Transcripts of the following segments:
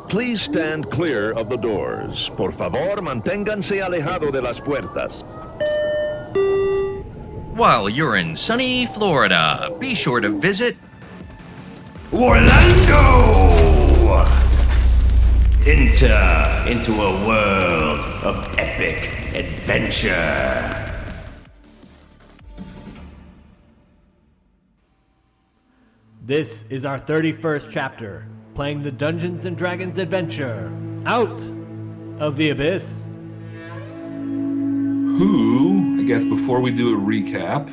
Please stand clear of the doors. Por favor, manténganse alejado de las puertas. While you're in sunny Florida, be sure to visit WARlando! Enter into a world of epic adventure. This is our 31st chapter, playing the Dungeons & Dragons adventure, Out of the Abyss. I guess before we do a recap,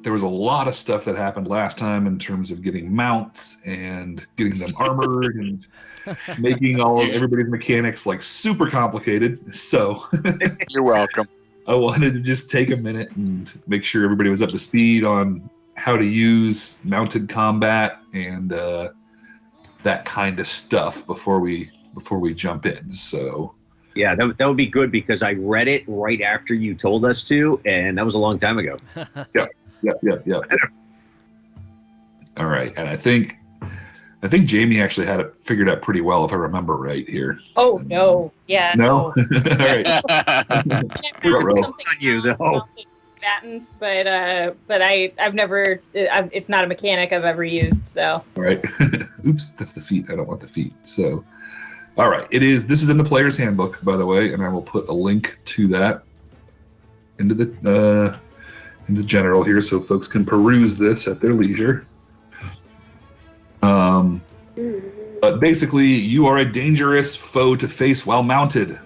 there was a lot of stuff that happened last time in terms of getting mounts and getting them armored and making all of everybody's mechanics like super complicated. So You're welcome. I wanted to just take a minute and make sure everybody was up to speed on how to use mounted combat and that kind of stuff before we jump in. So yeah, that would be good because I read it right after you told us to, and that was a long time ago. Yep. All right, and I think Jamie actually had it figured out pretty well, if I remember right here. Oh no, yeah, No. All right. something on you though. Combatants, but I've never. It's not a mechanic I've ever used. So. All right. Oops, that's the feet. I don't want the feet. So, all right. This is in the player's handbook, by the way, and I will put a link to that into the general here, so folks can peruse this at their leisure. But basically, you are a dangerous foe to face while mounted.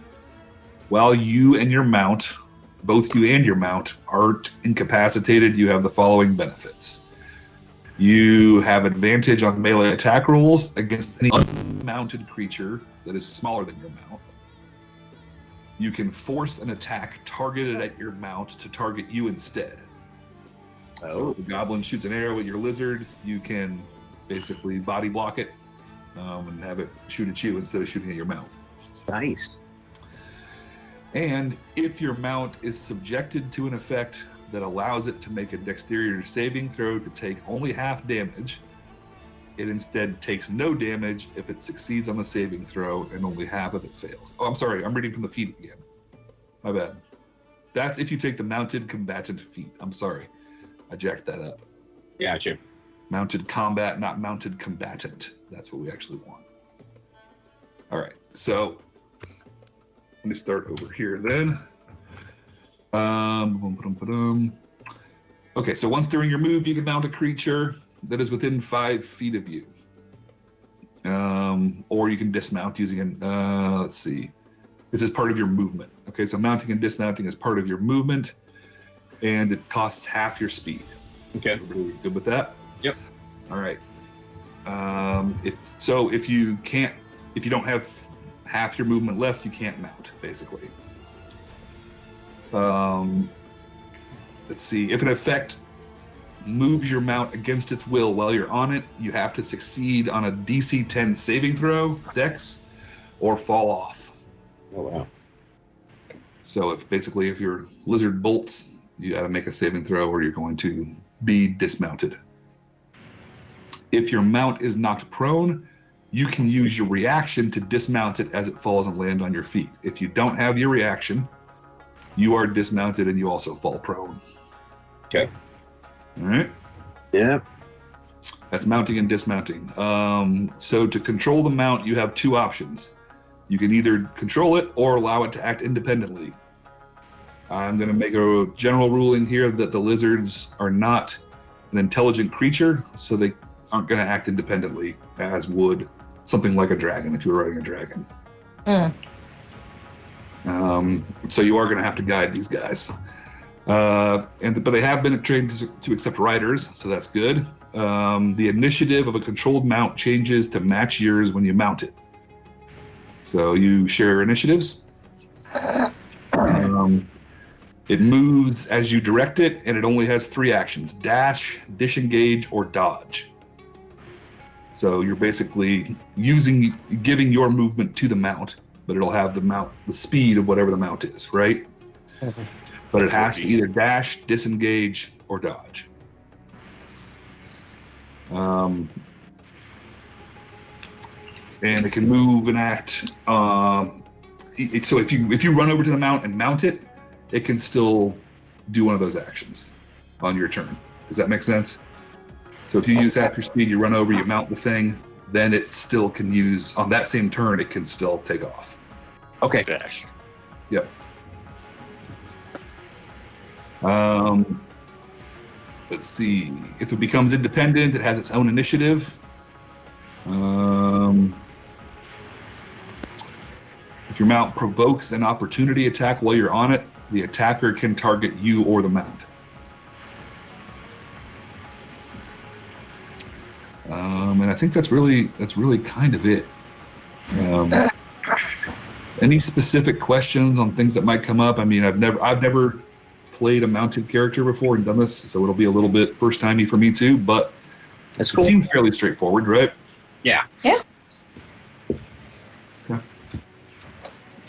While you and your mount, both you and your mount, aren't incapacitated, you have the following benefits. You have advantage on melee attack rolls against any unmounted creature that is smaller than your mount. You can force an attack targeted at your mount to target you instead. So if the goblin shoots an arrow at your lizard, you can basically body block it and have it shoot at you instead of shooting at your mount. Nice. And if your mount is subjected to an effect that allows it to make a dexterity saving throw to take only half damage, it instead takes no damage if it succeeds on the saving throw and only half of it fails. Oh, I'm sorry, I'm reading from the feat again. My bad. That's if you take the mounted combatant feat. I'm sorry. I jacked that up. Gotcha. Mounted combat, not mounted combatant. That's what we actually want. All right, so let me start over here then. Okay, so once during your move, you can mount a creature that is within 5 feet of you. Or you can dismount using let's see. This is part of your movement. Okay, so mounting and dismounting is part of your movement, and it costs half your speed. Okay. Everybody good with that? Yep. All right. If you don't have half your movement left, you can't mount, basically. Let's see. If an effect moves your mount against its will while you're on it, you have to succeed on a DC 10 saving throw, Dex, or fall off. Oh wow. So if your lizard bolts, you got to make a saving throw or you're going to be dismounted. If your mount is knocked prone, you can use your reaction to dismount it as it falls and land on your feet. If you don't have your reaction, you are dismounted and you also fall prone. Okay. All right. Yeah. That's mounting and dismounting. So to control the mount, you have 2 options. You can either control it or allow it to act independently. I'm going to make a general ruling here that the lizards are not an intelligent creature, so they aren't going to act independently, as would something like a dragon if you were riding a dragon. So you are going to have to guide these guys. But they have been trained to accept riders, so that's good. The initiative of a controlled mount changes to match yours when you mount it. So you share initiatives. It moves as you direct it, and it only has 3 actions: dash, disengage, or dodge. So you're basically giving your movement to the mount, but it'll have the speed of whatever the mount is, right? But it has to either dash, disengage, or dodge. and it can move and act. So if you run over to the mount and mount it, it can still do one of those actions on your turn. Does that make sense? So if you use half your speed, you run over, you mount the thing, then it still can use, on that same turn, it can still take off. Okay. Dash. Yep. Let's see. If it becomes independent, it has its own initiative. If your mount provokes an opportunity attack while you're on it, the attacker can target you or the mount. And I think that's really kind of it. Any specific questions on things that might come up? I mean, I've never played a mounted character before and done this, so it'll be a little bit first timey for me too. But That's cool. It seems fairly straightforward, right? Yeah. Yeah. Okay.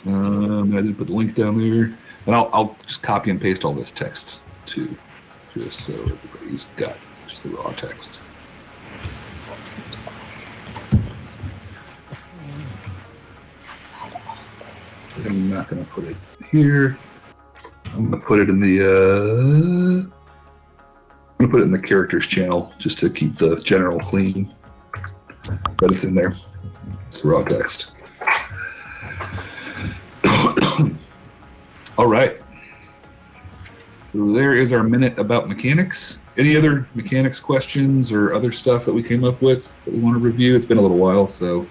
I did put the link down there, and I'll just copy and paste all this text too, just so everybody's got just the raw text. I'm not going to put it here. I'm going to put it in the characters channel just to keep the general clean. But it's in there. It's raw text. All right. So there is our minute about mechanics. Any other mechanics questions or other stuff that we came up with that we want to review? It's been a little while, so.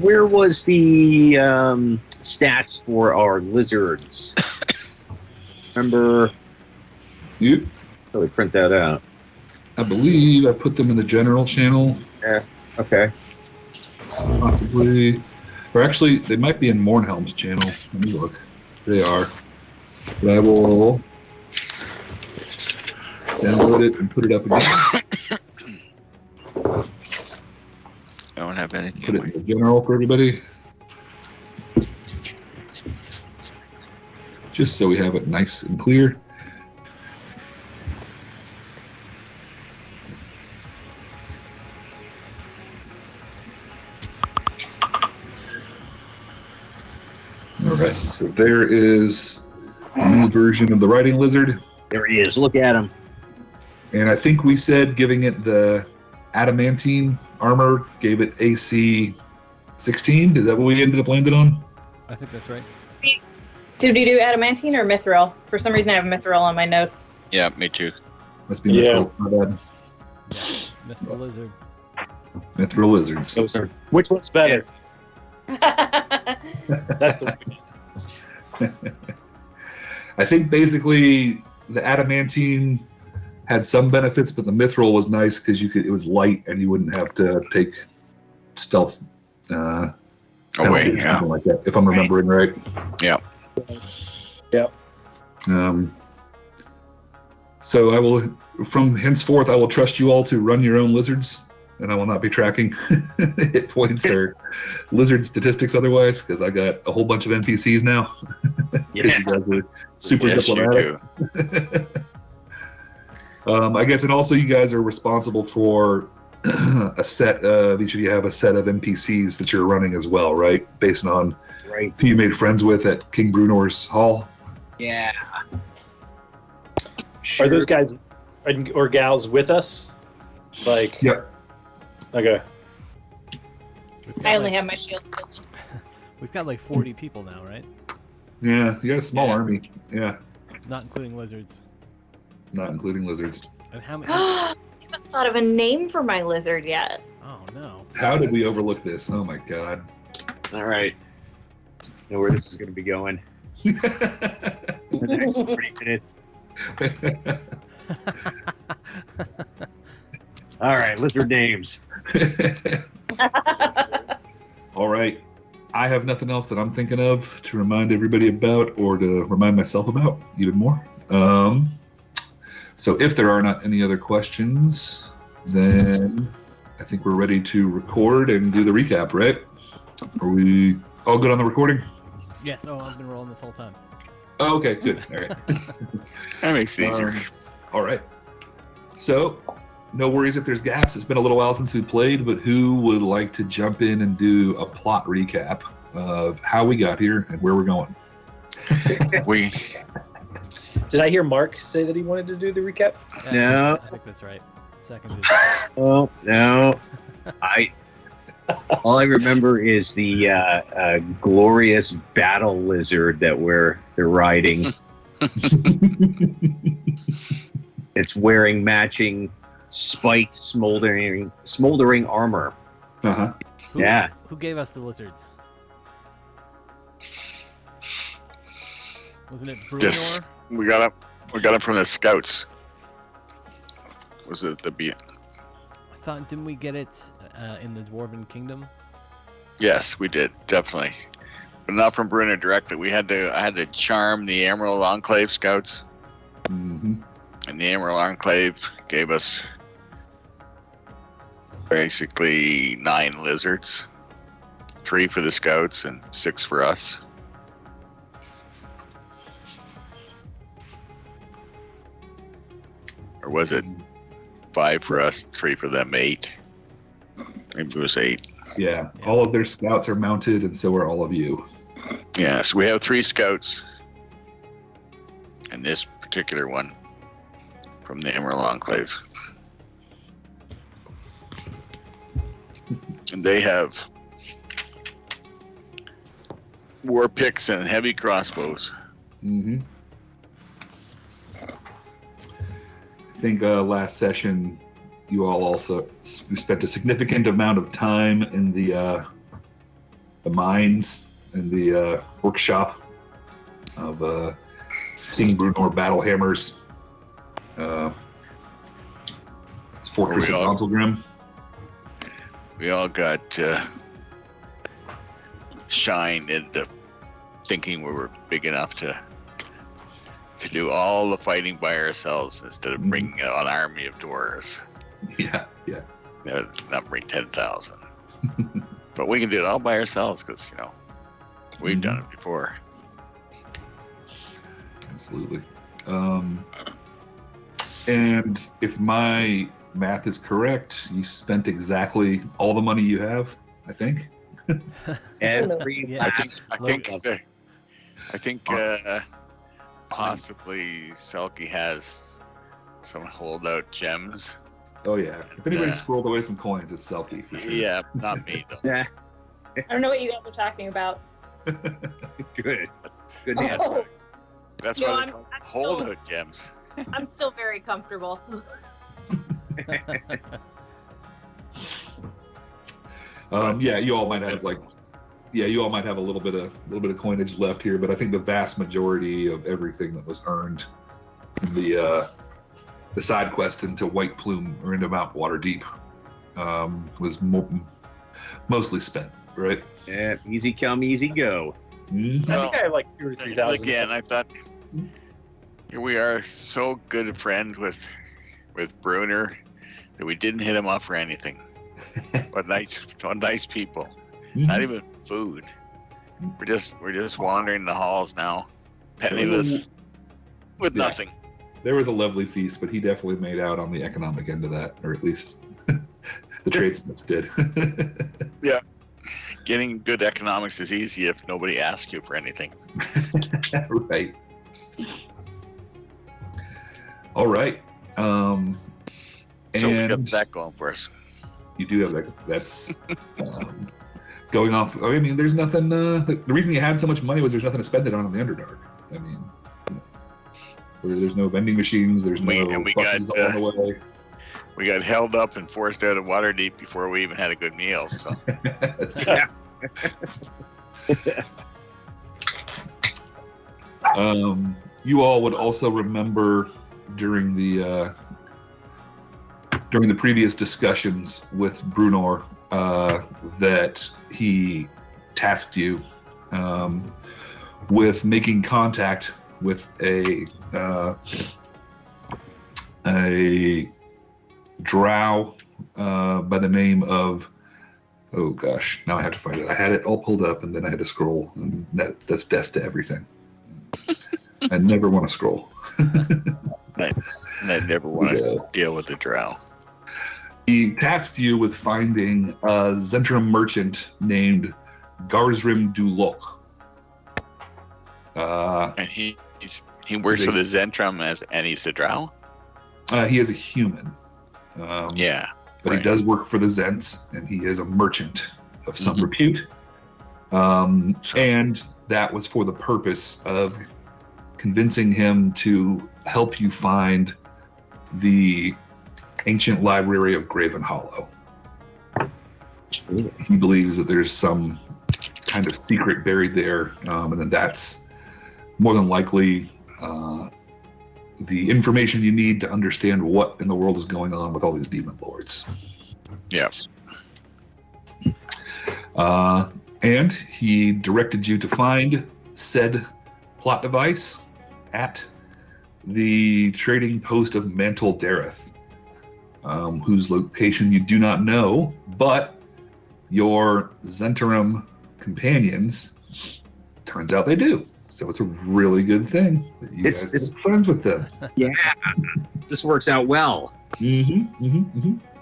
Where was the stats for our lizards? Remember? Yep. Let me print that out. I believe I put them in the general channel. Yeah. Okay. Possibly. Or actually, they might be in Mornhelm's channel. Let me look. They are. But I will download it and put it up again. I don't have anything. Put it in the general for everybody. Just so we have it nice and clear. All right, so there is a new version of the Riding Lizard. There he is. Look at him. And I think we said giving it the adamantine armor gave it AC 16. Is that what we ended up landing on? I think that's right. Did you do adamantine or mithril? For some reason, I have mithril on my notes. Yeah, me too. Must be mithril. My bad. Mithril lizard. Mithril lizards. Those are. Which one's better? That's the I think basically the adamantine had some benefits, but the mithril was nice because it was light and you wouldn't have to take stealth Away, penalties or something like that, if I'm remembering right. Yeah. Yep. So I will, from henceforth, I will trust you all to run your own lizards, and I will not be tracking hit points or lizard statistics otherwise, because I got a whole bunch of NPCs now. Yeah. You guys are super Yes, you diplomatic. do. I guess, and also you guys are responsible for a set of, each of you have a set of NPCs that you're running as well, right? Based on Right. who you made friends with at King Brunor's Hall. Yeah. Are those guys or gals with us? Like. Yep. Okay. I only have my shield. We've got like 40 people now, right? Yeah, you got a small army. Yeah, Not including lizards. not including lizards. And how many? I haven't thought of a name for my lizard yet. Oh no. How did we overlook this? Oh my god. All right. Know where this is going to be going. In the next 40 minutes. All right, lizard names. All right. I have nothing else that I'm thinking of to remind everybody about or to remind myself about even more. So if there are not any other questions, then I think we're ready to record and do the recap, right? Are we all good on the recording? Yes. Oh, I've been rolling this whole time. Oh, okay, good. All right. That makes it easier. All right. So, no worries if there's gaps. It's been a little while since we played, but who would like to jump in and do a plot recap of how we got here and where we're going? We Did I hear Mark say that he wanted to do the recap? No. I think that's right. Seconded. Oh no. All I remember is the glorious battle lizard that they're riding. It's wearing matching spiked smoldering armor. Uh-huh. Yeah. Who gave us the lizards? Wasn't it Bruenor? just we got it from the scouts. Was it the be? I thought, didn't we get it in the Dwarven Kingdom? Yes, we did, definitely, but not from Bruno directly. I had to charm the Emerald Enclave scouts, Mm-hmm. and the Emerald Enclave gave us basically 9 lizards, 3 for the scouts and 6 for us. Or was it 5 for us, 3 for them, 8? Maybe it was 8. Yeah, all of their scouts are mounted, and so are all of you. Yeah, so we have 3 scouts. And this particular one from the Emerald Enclave. And they have war picks and heavy crossbows. Mm-hmm. I think last session you all also spent a significant amount of time in the mines and the workshop of King Bruenor Battlehammer's fortress of Gontalgrim. We all got shined into thinking we were big enough to do all the fighting by ourselves instead of bringing an army of dwarves. Yeah. Numbering 10,000. But we can do it all by ourselves because, we've done it before. Absolutely. And if my math is correct, you spent exactly all the money you have, I think. Every Yeah. I think possibly Selkie has some holdout gems. Oh yeah. If anybody squirreled away some coins, it's Selkie for sure. Yeah, not me though. Yeah. I don't know what you guys are talking about. Good. Good Oh, answer. That's No, why I'm- they call I'm holdout gems. I'm still very comfortable. Yeah, you all might have a little bit of coinage left here, but I think the vast majority of everything that was earned in the side quest into White Plume or into Mount Waterdeep was mostly spent, right? Yeah, easy come, easy go. Mhm. I think I have like 2,000 or 3,000. Again, I thought here we are, so good a friend with Bruner that we didn't hit him off for anything. But nice people. Not even food. We're just wandering the halls now, penniless, with nothing. There was a lovely feast, but he definitely made out on the economic end of that, or at least the tradesmiths did. Getting good economics is easy if nobody asks you for anything. Right. All right. So we got And that going for us. you do have that. That's going off. I mean, there's nothing. The reason you had so much money was there's nothing to spend it on the Underdark. I mean, there's no vending machines. There's no We buses got, on the way. We got held up and forced out of Waterdeep before we even had a good meal. So That's good. You all would also remember during the previous discussions with Bruenor that he tasked you with making contact with a drow by the name of, oh gosh, now I have to find it. I had it all pulled up and then I had to scroll, and that's death to everything. I never want to scroll. I never want to deal with the drow. He tasked you with finding a Zentrum merchant named Garzrim Dulok. And he works for the Zentrum and he's a drow? He is a human. Yeah. But he does work for the Zents, and he is a merchant of some repute. And that was for the purpose of convincing him to help you find the ancient library of Graven Hollow. He believes that there's some kind of secret buried there, and then that's more than likely the information you need to understand what in the world is going on with all these demon lords. Yeah. And he directed you to find said plot device at the trading post of Mantle Dareth, whose location you do not know, but your Zentrum companions, turns out they do. So it's a really good thing that you guys are friends with them. Yeah, this works out well.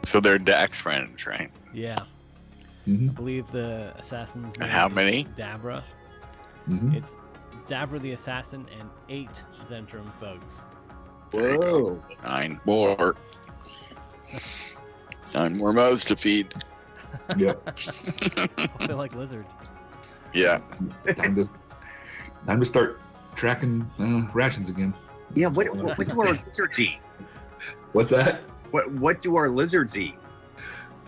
So they're Dax friends, right? Yeah. I believe the assassin's name how many? is Dabra. It's Dabra the assassin and 8 Zentrum thugs. Whoa. 9 more. 9 more mouths to feed. Yep. They're like lizard. Yeah. Time to start tracking rations again. Yeah, what do our lizards eat? What's that? What do our lizards eat?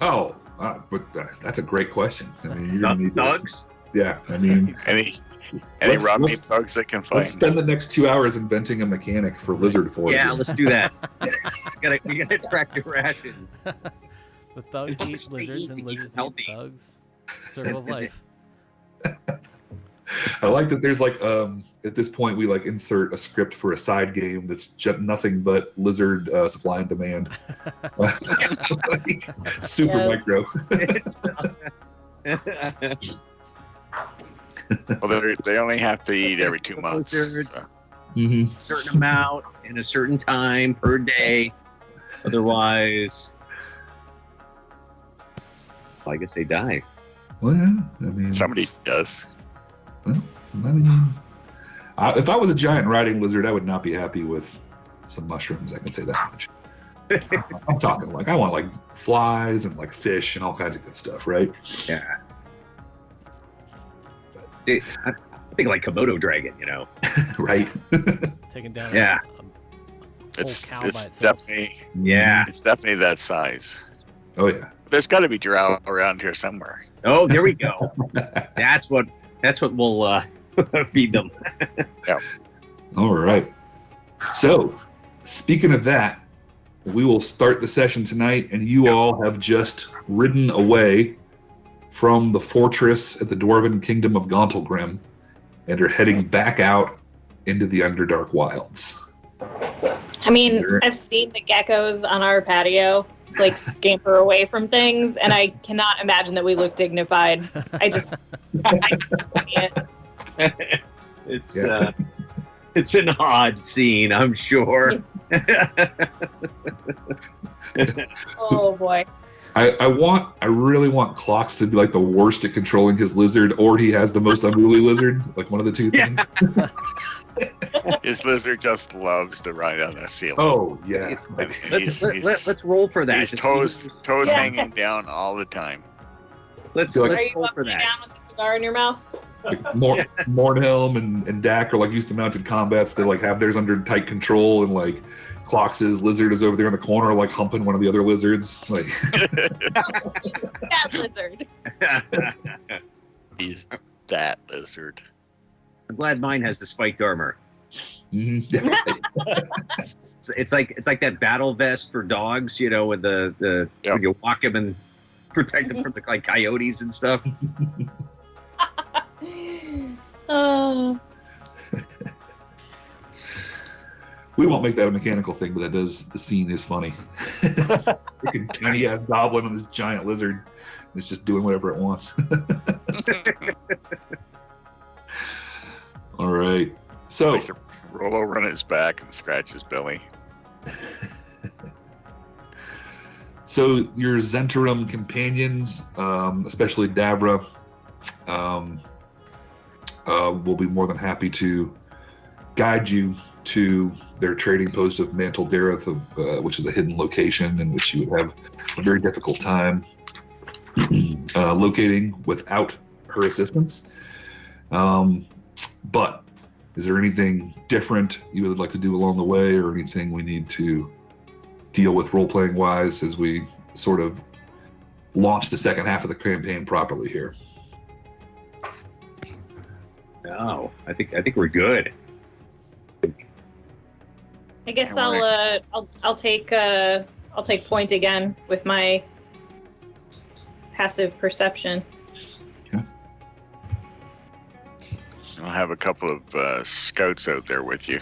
Oh, but that's a great question. I mean, you're gonna need thugs? Yeah, I mean, any raw meat thugs that can find. Let's spend the next 2 hours inventing a mechanic for lizard foraging. Yeah, let's do that. we gotta track your rations. The thugs eat lizards and lizards eat thugs. Circle of life. I like that there's like at this point we like insert a script for a side game that's just nothing but lizard supply and demand. Like, super micro. Well, they only have to eat every 2 months. Lizards, so. certain amount in a certain time per day. Otherwise, I guess they die. Well, I mean, Somebody does. Well, I mean, if I was a giant riding lizard, I would not be happy with some mushrooms. I can say that much. I'm talking like I want like flies and like fish and all kinds of good stuff, right? Yeah. I think like Komodo dragon, you know. Right. Taking down. Yeah. It's cow by itself. definitely. Yeah. It's definitely that size. Oh yeah. There's got to be drow around here somewhere. Oh, there we go. That's what we'll feed them. Yeah. All right. So, speaking of that, we will start the session tonight, and you all have just ridden away from the fortress at the Dwarven Kingdom of Gauntlgrim and are heading back out into the Underdark Wilds. I mean, I've seen the geckos on our patio like scamper away from things, and I cannot imagine that we look dignified. I just can't. It's an odd scene, I'm sure. Oh boy. I really want Clocks to be like the worst at controlling his lizard, or he has the most unruly lizard, like one of the two things. His lizard just loves to ride on the ceiling. Oh yeah. Let's roll for that. His toes hanging down all the time. Let's Are you roll up for and that. down with the cigar in your mouth? Like Mornhelm and Dak are like used to mounted combats. They like have theirs under tight control, and like Clocks' lizard is over there in the corner, like humping one of the other lizards. Like That lizard. He's that lizard. I'm glad mine has the spiked armor. Yeah. It's like that battle vest for dogs, you know, with the when you walk them and protect them from the like coyotes and stuff. Oh. We won't make that a mechanical thing, but the scene is funny. Freaking tiny ass goblin and this giant lizard. It's just doing whatever it wants. All right. So He should roll over on his back and scratch his belly. So your Zentarum companions, especially Davra, will be more than happy to guide you to their trading post of Mantle Dareth, which is a hidden location in which you would have a very difficult time locating without her assistance. But is there anything different you would like to do along the way, or anything we need to deal with role-playing wise as we sort of launch the second half of the campaign properly here? No, I think we're good. I guess I'll take point again with my passive perception. Okay. I'll have a couple of scouts out there with you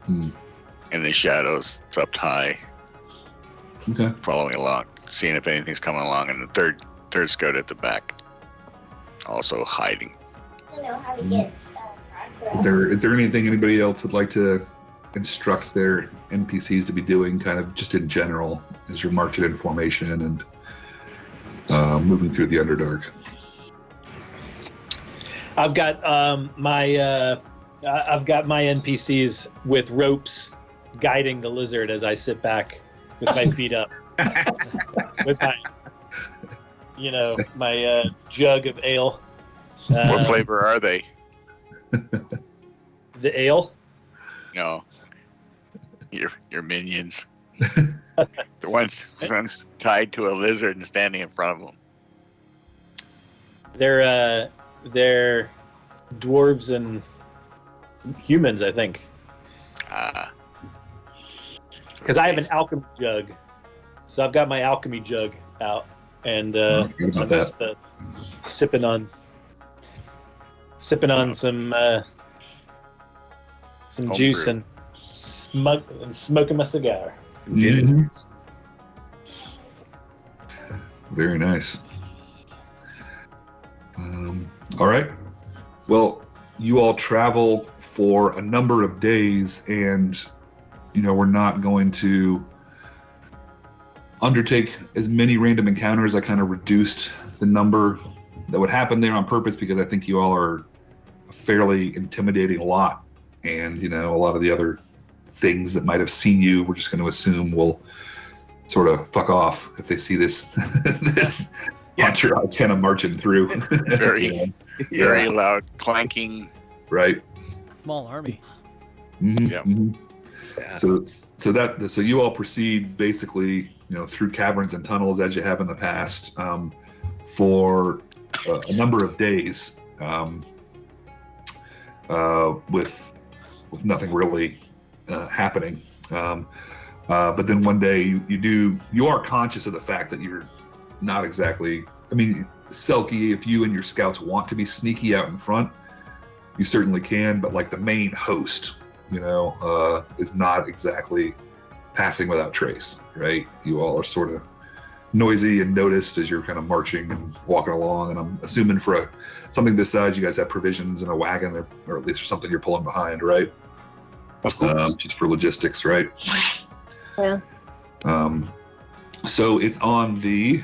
in the shadows, up high, Okay. following along, seeing if anything's coming along, and the third scout at the back, also hiding. Is there anything anybody else would like to instruct their NPCs to be doing, kind of just in general, as you're marching in formation and moving through the Underdark? I've got my NPCs with ropes guiding the lizard as I sit back with my feet up, with my jug of ale. What flavor are they? The ale? No, your minions. The ones tied to a lizard and standing in front of them. They're dwarves and humans, I think. Because I have an alchemy jug, so I've got my alchemy jug out, and I'm just sipping on some juice brew. and smoking my cigar. Mm-hmm. Very nice. All right. Well, you all travel for a number of days, and we're not going to undertake as many random encounters. I kind of reduced the number that would happen there on purpose because I think you all are a fairly intimidating lot, and a lot of the other things that might have seen you, we're just going to assume will sort of fuck off if they see this entourage kind of marching through. Very loud clanking. Right. Small army. Mm-hmm. Yeah. Mm-hmm. Yeah. So you all proceed basically, through caverns and tunnels as you have in the past, for a number of days, with nothing really happening. But then one day you are conscious of the fact that you're not exactly. I mean, Selkie, if you and your scouts want to be sneaky out in front, you certainly can. But like the main host, is not exactly passing without trace, right? You all are sort of noisy and noticed as you're kind of marching and walking along. And I'm assuming for something this size, you guys have provisions in a wagon, or at least something you're pulling behind, right? Just for logistics, right? Yeah. So it's on the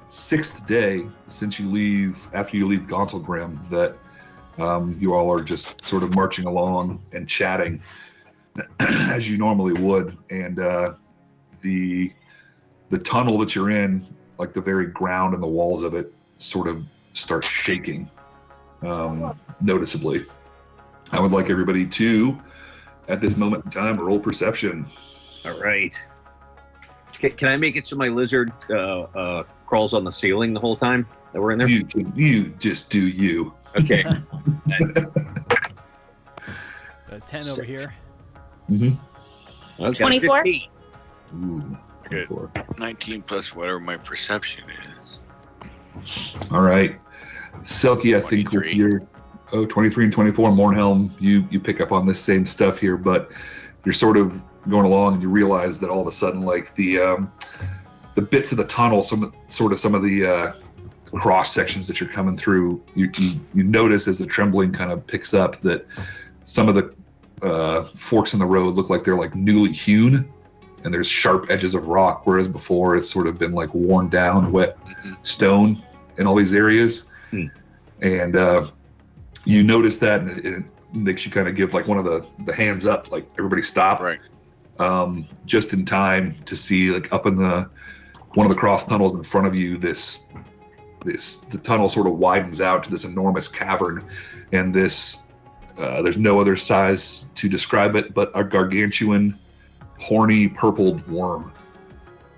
6th day after you leave Gauntlgrim, that you all are just sort of marching along and chatting as you normally would, and the tunnel that you're in, like the very ground and the walls of it, sort of start shaking noticeably. I would like everybody to, at this moment in time, roll perception. All right. Can I make it so my lizard crawls on the ceiling the whole time that we're in there? You just do you. Okay. 10 over here. Mm-hmm. Okay. 24? 15. Ooh, Good. 24. 19 plus whatever my perception is. All right. Selkie, I think with 23. your 23 and 24, Mornhelm, you pick up on this same stuff here, but you're sort of going along and you realize that all of a sudden, like the bits of the tunnel, some of the cross sections that you're coming through, you notice as the trembling kind of picks up that some of the forks in the road look like they're like newly hewn, and there's sharp edges of rock, whereas before it's sort of been like worn down, wet stone in all these areas. And you notice that, and it makes you kind of give like one of the hands up, like everybody stop. Right. Just in time to see like up in one of the cross tunnels in front of you, the tunnel sort of widens out to this enormous cavern, and this there's no other size to describe it, but a gargantuan, horny, purpled worm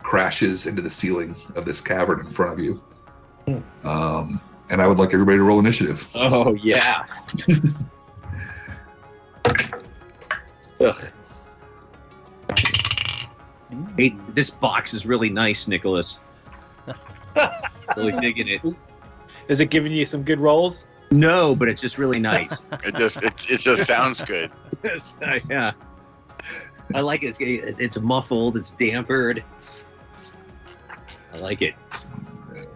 crashes into the ceiling of this cavern in front of you. And I would like everybody to roll initiative. Oh yeah. Ugh. Hey, this box is really nice, Nicholas. Really digging it. Is it giving you some good rolls? No, but it's just really nice. It just sounds good. Yeah. I like it. It's muffled. It's dampered. I like it. Right.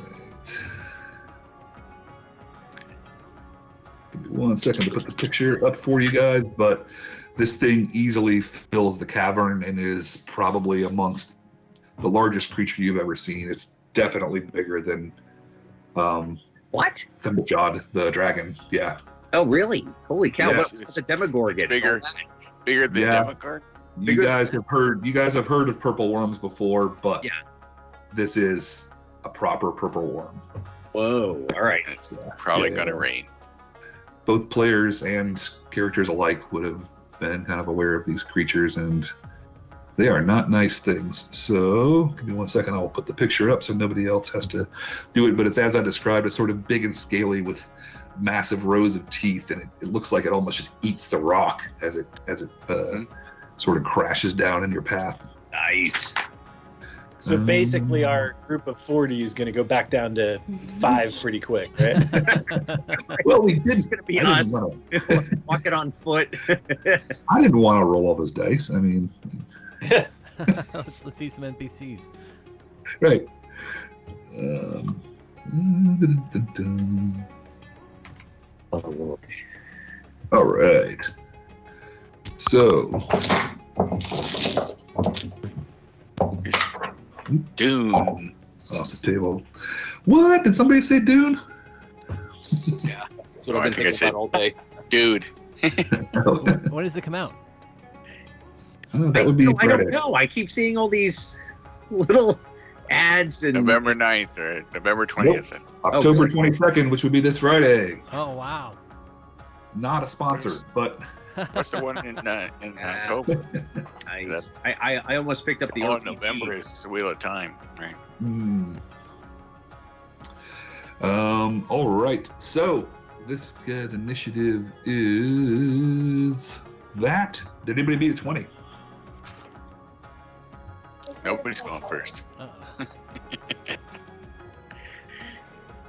Give me 1 second to put the picture up for you guys, but this thing easily fills the cavern and is probably amongst the largest creature you've ever seen. It's definitely bigger than What? Thimblejawed, the dragon. Yeah. Oh, really? Holy cow! Yeah, What's the Demogorgon? Bigger than Yeah. Demogorgon? You guys have heard of purple worms before, but Yeah. this is a proper purple worm. Whoa! All right. It's probably Yeah. gonna rain. Both players and characters alike would have been kind of aware of these creatures, and they are not nice things. So give me 1 second, I'll put the picture up so nobody else has to do it, but it's as I described. It's sort of big and scaly with massive rows of teeth, and it looks like it almost just eats the rock as it sort of crashes down in your path. Nice. So basically, our group of 40 is going to go back down to 5 pretty quick, right? Well, we did. It's gonna be I us didn't walking on foot. want to roll all those dice. I mean, let's see some NPCs. right. All right. So, Dune. off the table. What? Did somebody say Dune? Yeah, that's what Oh, I I've been think I thinking said- about all day. Dude. When does it come out? Oh, that would be I Friday. don't know. I keep seeing all these little ads and November 9th or November 20th. October really? 22nd, which would be this Friday. Oh wow. Not a sponsor, but What's the one in October? Nice. I almost picked up the Oh, OTP. November is the Wheel of Time, right? All right. So this guy's initiative is that. Did anybody beat a 20? Nobody's going first. Uh-oh.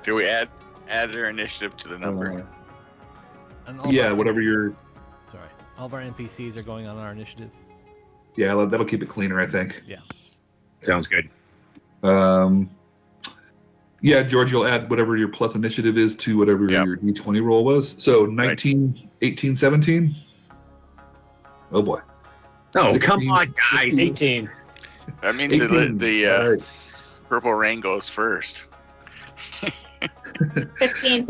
Do we add their initiative to the number? And all of Yeah, our- whatever your. Sorry, all of our NPCs are going on our initiative. Yeah, that'll keep it cleaner, I think. Sounds good. Yeah, George, you'll add whatever your plus initiative is to whatever Yep. your D20 roll was. So 19, 18, 17? Oh boy. Oh, 16, come on, guys. 18. That means 18. the All right. purple rain goes first. 15.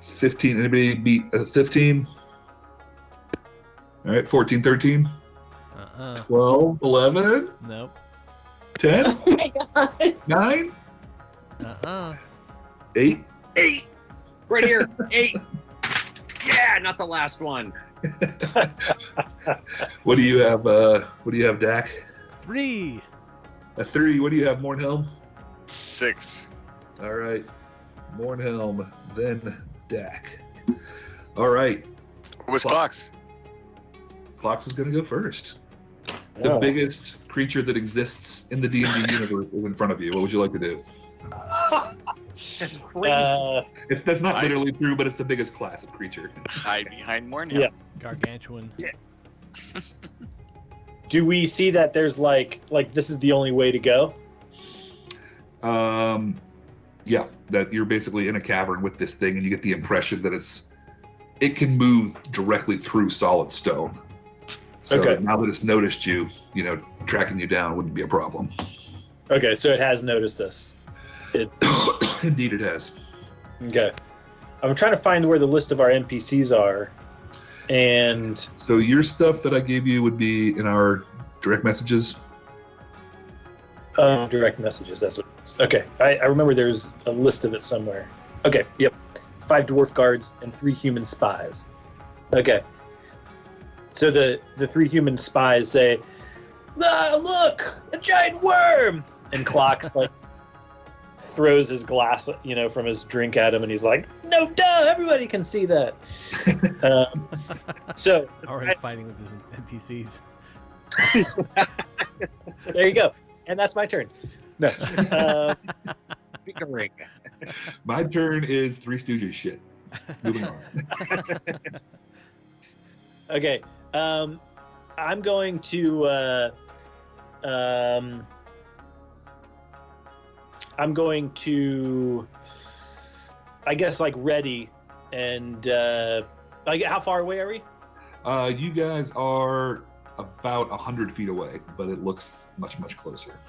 15. Anybody beat 15? All right, 14, 13, 12, 11, Nope. 10, Oh my god. 9, 8. 8. Right here. 8. Yeah, not the last one. What do you have? What do you have, Dak? 3. A 3. What do you have, Mornhelm? 6. All right, Mornhelm, then Dak. All right, What was Clocks? Clocks is going to go first. The Oh. biggest creature that exists in the D&D universe is in front of you. What would you like to do? That's crazy. That's not literally true, but it's the biggest class of creature. Hide behind Mornhill. Yeah. Gargantuan. Do we see that there's like this is the only way to go? Yeah, that you're basically in a cavern with this thing, and you get the impression that it can move directly through solid stone. So Okay. now that it's noticed you, tracking you down wouldn't be a problem. Okay, so it has noticed us. It's Indeed, it has. okay. I'm trying to find where the list of our NPCs are, and So your stuff that I gave you would be in our direct messages. direct messages. That's what it is. Okay, I remember there's a list of it somewhere. Okay, yep. 5 dwarf guards and 3 human spies. Okay. So the 3 human spies say, "Ah, look, a giant worm!" And Clocks like throws his glass, from his drink at him, and he's like, "No, duh! Everybody can see that." So Already fighting with his NPCs. there you go, and that's my turn. No, Bickering. My turn is Three Stooges shit. Moving on. okay. I'm going to. I'm going to. I guess ready, and how far away are we? You guys are about 100 feet away, but it looks much, much closer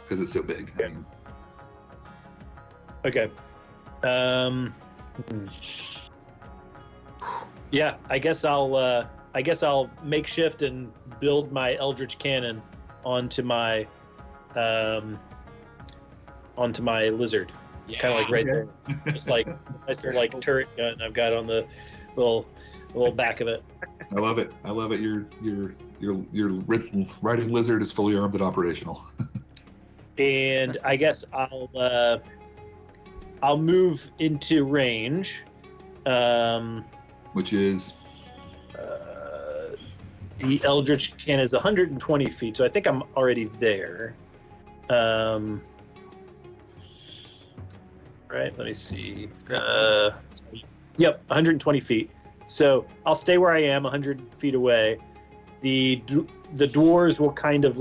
because it's so big. Okay. Okay. Yeah, I guess I'll makeshift and build my Eldritch Cannon onto my lizard. Kind of right there. Just like nice little turret gun I've got on the little back of it. I love it. Your riding lizard is fully armed and operational. And I guess I'll move into range. Which is the Eldritch Cannon is 120 feet, so I think I'm already there. Right, let me see. Yep, 120 feet. So I'll stay where I am, 100 feet away. The dwarves will kind of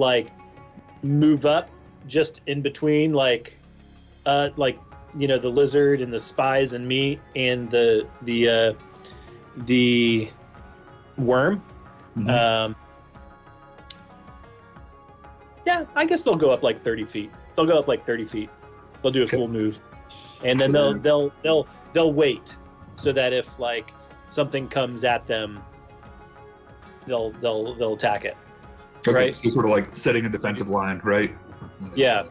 move up just in between, the lizard and the spies and me and the worm. Mhm. Yeah, I guess they'll go up 30 feet. They'll go up 30 feet. They'll do a full move, and then they'll wait so that if something comes at them, they'll attack it. okay, right. so sort of setting a defensive line, right? Yeah.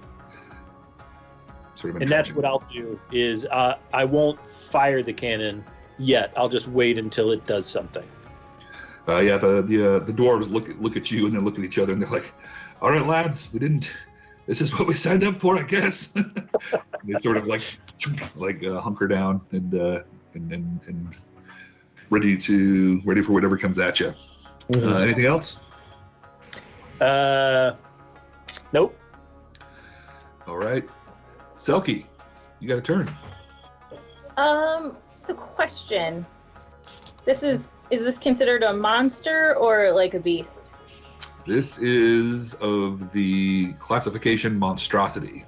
Sort of And that's what I'll do is I won't fire the cannon yet. I'll just wait until it does something. Yeah, the dwarves look at you and then look at each other and they're like, "All right, lads, this is what we signed up for, I guess." They sort of hunker down and ready for whatever comes at you. Anything else? Nope. All right, Selkie, you got a turn. So question. Is this considered a monster or a beast? This is of the classification monstrosity.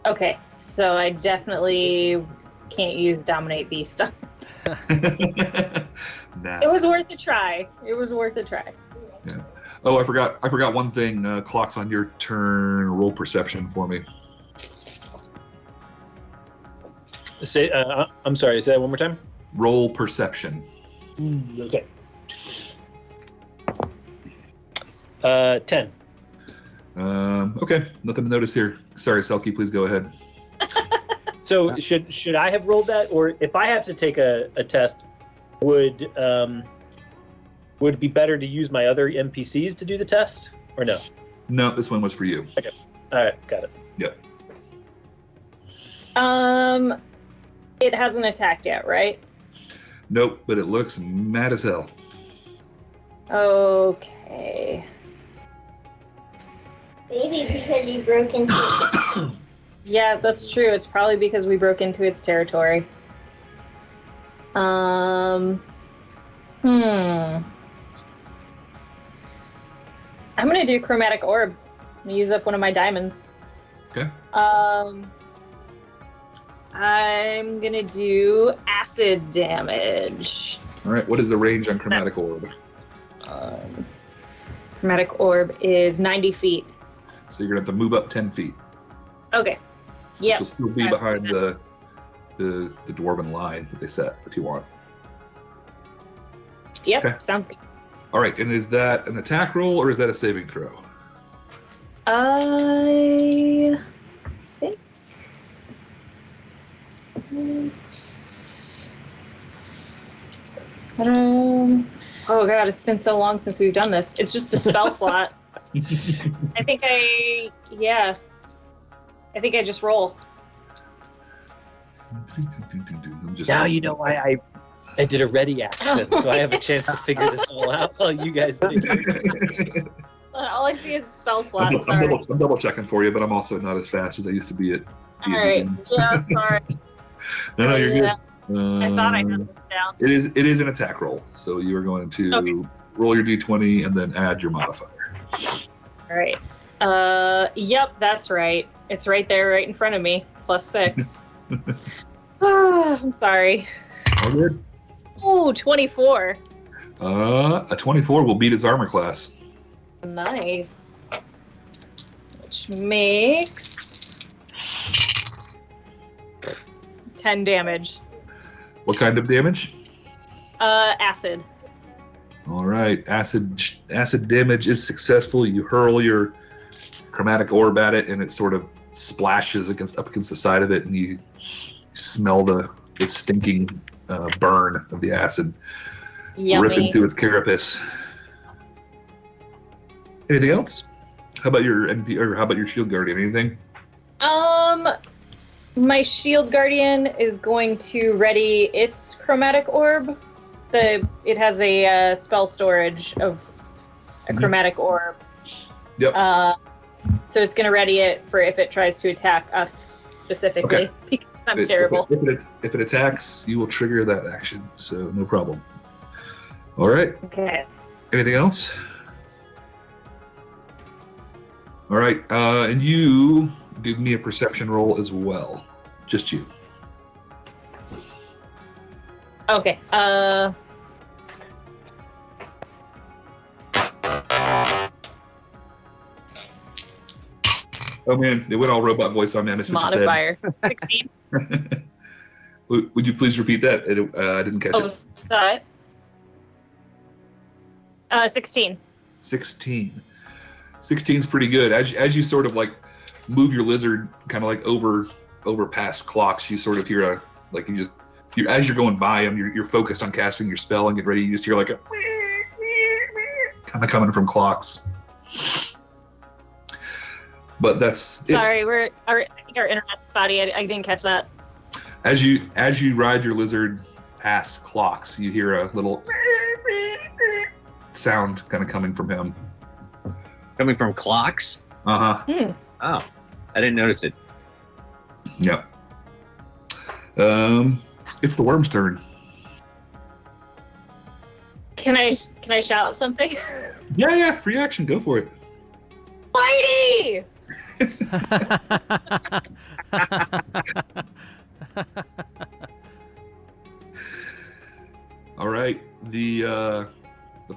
Okay, so I definitely can't use Dominate Beast. Nah. It was worth a try. Yeah. Oh, I forgot one thing. Clock's on your turn. Roll perception for me. Say, I'm sorry. Say that one more time. Roll perception. Okay. 10. Okay, nothing to notice here. Sorry, Selkie, please go ahead. So should I have rolled that, or if I have to take a test, would it be better to use my other NPCs to do the test, or no? No, this one was for you. Okay. All right, got it. Yep. It hasn't attacked yet, right? Nope, but it looks mad as hell. Okay. Maybe because you broke into it. Yeah, that's true. It's probably because we broke into its territory. I'm gonna do Chromatic Orb. I'm gonna use up one of my diamonds. Okay. I'm gonna do acid damage. All right, what is the range on Chromatic Orb? Chromatic orb is 90 feet. So you're gonna have to move up 10 feet. Okay. Yep. You'll still be behind the dwarven line that they set if you want. Yep. Okay. Sounds good. All right, and is that an attack roll or is that a saving throw? I think it's... oh god, it's been so long since we've done this. It's just a spell slot. I think I just roll. Now you know why I did a ready action, so I have a chance to figure this all out while you guys do. All I see is a spell slot. I'm Sorry. double checking for you, but I'm also not as fast as I used to be at. All right. Yeah, sorry. No, you're good. I thought I had this down. It is an attack roll, so you are going to roll your d20 and then add your modifier. All right. Yep, that's right. It's right there, right in front of me. +6. I'm sorry. All good. Ooh, 24. A 24 will beat its armor class. Nice. Which makes 10 damage. What kind of damage? Acid. All right, acid damage is successful. You hurl your chromatic orb at it, and it sort of splashes up against the side of it, and you smell the stinking burn of the acid Yummy. rip into its carapace. Anything else? How about your shield guardian? Anything? My shield guardian is going to ready its chromatic orb. It has a spell storage of a chromatic orb. Yep. So it's going to ready it for if it tries to attack us specifically, because I'm terrible. If it attacks, you will trigger that action, so no problem. All right. Okay. Anything else? All right, and you give me a perception roll as well. Just you. Okay. Oh man, it went all robot voice on me. I missed what you said. Modifier 16. Would you please repeat that? I didn't catch it. Sorry. 16. 16. 16 is pretty good. As you sort of like move your lizard kind of like over past clocks, you sort of hear as you're going by them, you're focused on casting your spell and get ready. You just hear like a kind of coming from clocks. But that's sorry. I think our internet's spotty. I didn't catch that. As you ride your lizard past clocks, you hear a little sound kind of coming from him. Coming from clocks? Uh-huh. Oh, I didn't notice it. Yeah. It's the worm's turn. Can I shout something? Yeah, free action, go for it. Whitey! All right, the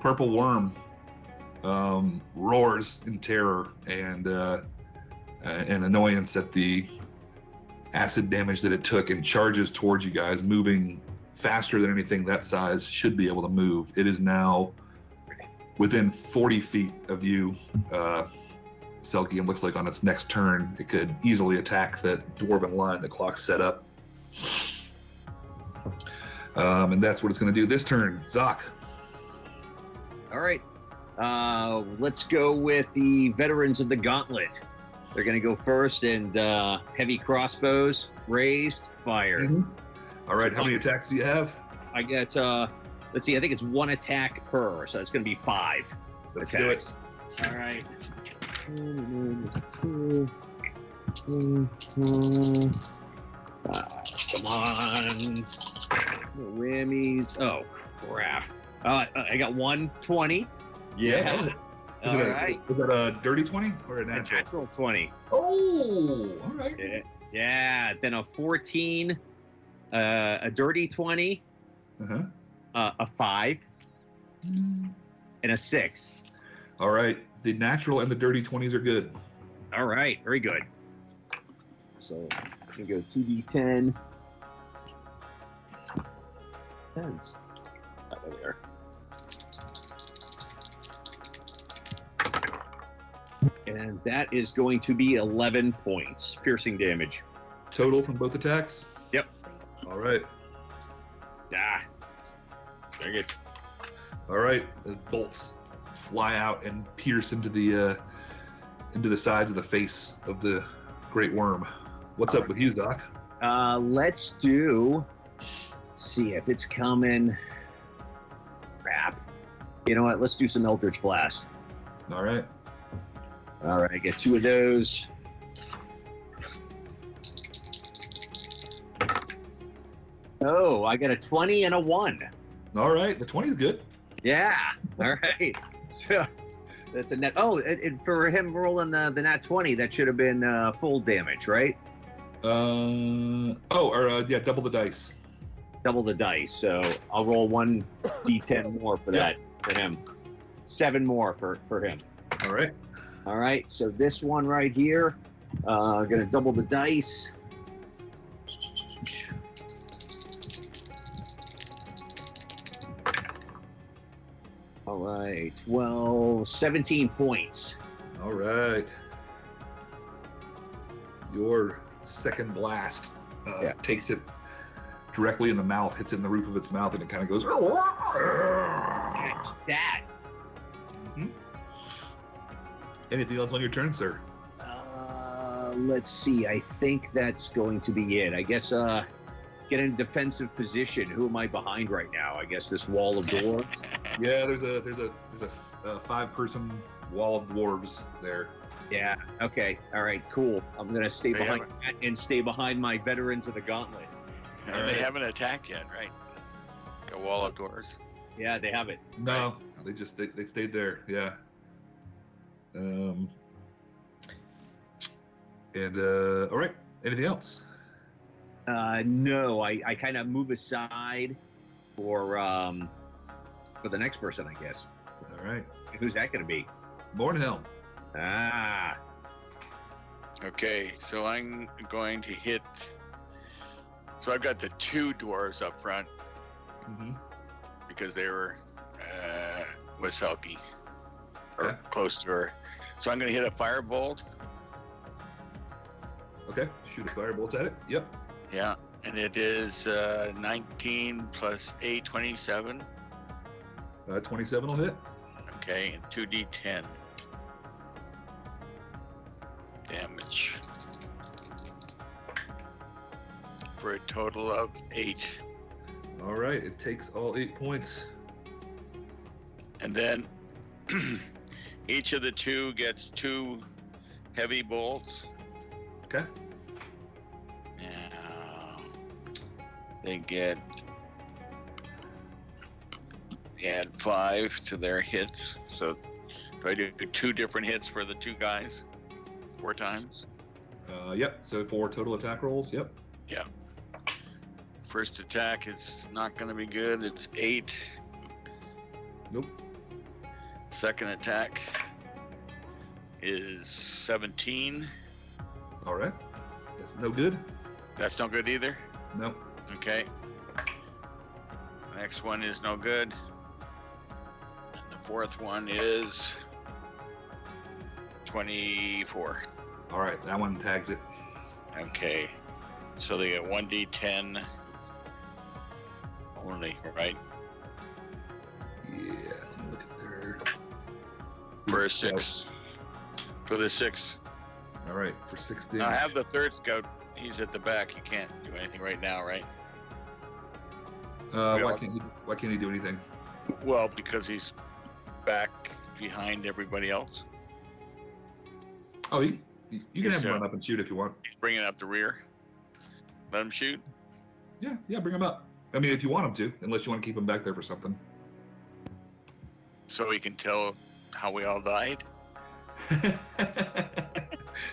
purple worm roars in terror and annoyance at the acid damage that it took and charges towards you guys, moving faster than anything that size should be able to move. It is now within 40 feet of you, Selkie, and looks like on its next turn it could easily attack that dwarven line the clock set up. And that's what it's going to do this turn. Zoc. All right. Let's go with the veterans of the gauntlet. They're going to go first, and heavy crossbows raised, fire. All right, how many attacks do you have? I got, let's see, I think it's 1 attack per, so it's going to be 5 Let's attacks. do it. All right. Come on. Whammies. Oh, crap. I got 120. Yeah. Is it a dirty 20 or a A natural? natural 20. Oh, all right. Yeah. Then a 14, a dirty 20, Uh-huh. a 5, and a 6. All right. The natural and the dirty 20s are good. All right, very good. So I'm gonna go 2d10. Tens. Over there. And that is going to be 11 points, piercing damage. Total from both attacks? Yep. All right. Ah. Dang it. All right. The bolts fly out and pierce into the sides of the face of the great worm. What's up with you, Doc? Let's see if it's coming. Crap. You know what? Let's do some Eldritch Blast. All right. All right, I get 2 of those. Oh, I got a 20 and a 1. All right. The 20 is good. Yeah. All right. So that's a net. Oh, for him rolling the nat 20, that should have been full damage, right? Double the dice. Double the dice. So I'll roll 1 d10 more for that for him. 7 more for him. All right. All right. So this one right here, gonna double the dice. All right, 12, 17 points. All right. Your second blast takes it directly in the mouth, hits it in the roof of its mouth, and it kind of goes. That. Mm-hmm. Anything else on your turn, sir? Let's see. I think that's going to be it. I guess get in a defensive position. Who am I behind right now? I guess this wall of dwarves. Yeah, there's a 5-person wall of dwarves there. Yeah. Okay. All right. Cool. I'm gonna stay behind that and stay behind my veterans of the gauntlet. And they haven't attacked yet, right? A wall of doors. Yeah, they haven't. No, they just they stayed there. Yeah. All right. Anything else? No. I kind of move aside for the next person, I guess. All right. Who's that going to be? Bornhelm. Ah. Okay, so I'm going to hit. So I've got the 2 dwarves up front because they were with Selkie or close to her. So I'm going to hit a firebolt. Okay, shoot a firebolt at it. Yep. Yeah, and it is 19 plus 8, 27. 27 will hit. Okay, and 2d10 damage for a total of 8. All right, it takes all 8 points. And then each of the 2 gets 2 heavy bolts. Okay. Now they add 5 to their hits. So do I do 2 different hits for the 2 guys? 4 times? Yep. So 4 total attack rolls. Yep. Yeah. First attack is not going to be good. It's 8. Nope. Second attack is 17. All right. That's no good. That's no good either? Nope. Okay. Next one is no good. And the 4th one is 24. All right, that one tags it. Okay. So they get 1d10 only, right? Yeah, let me look at their... For a 6. For the 6. All right, for 6 damage. I have the 3rd scout. He's at the back. He can't do anything right now, right? Why can't he do anything? Well, because he's back behind everybody else. Oh, you can have him run up and shoot if you want. He's bringing up the rear. Let him shoot. Yeah, bring him up. I mean, if you want him to, unless you want to keep him back there for something. So he can tell how we all died.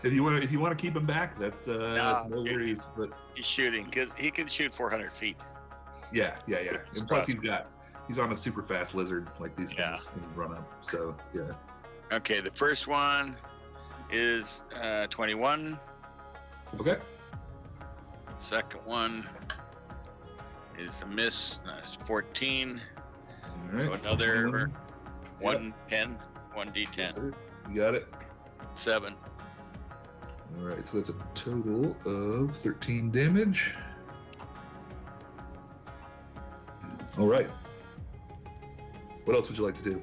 If you want to keep him back, that's no worries. But he's shooting because he can shoot 400 feet. Yeah. And plus, he's on a super fast lizard. Like these things can run up. So yeah. Okay, the first one is 21. Okay. Second one is a miss. That's 14. All right. So another 21. 110, 1d10. Yes, sir. You got it. 7. All right, so that's a total of 13 damage. All right. What else would you like to do?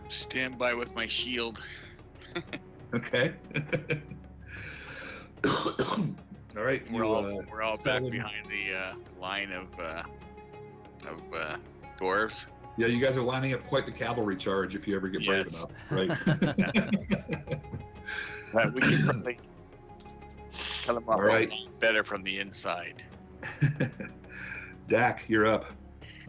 Stand by with my shield. Okay. All right. We're all back Salad. behind the line of dwarves. Yeah, you guys are lining up quite the cavalry charge if you ever get brave Yes. enough, right? We can probably cut them off All right. a lot better from the inside. Dak, you're up.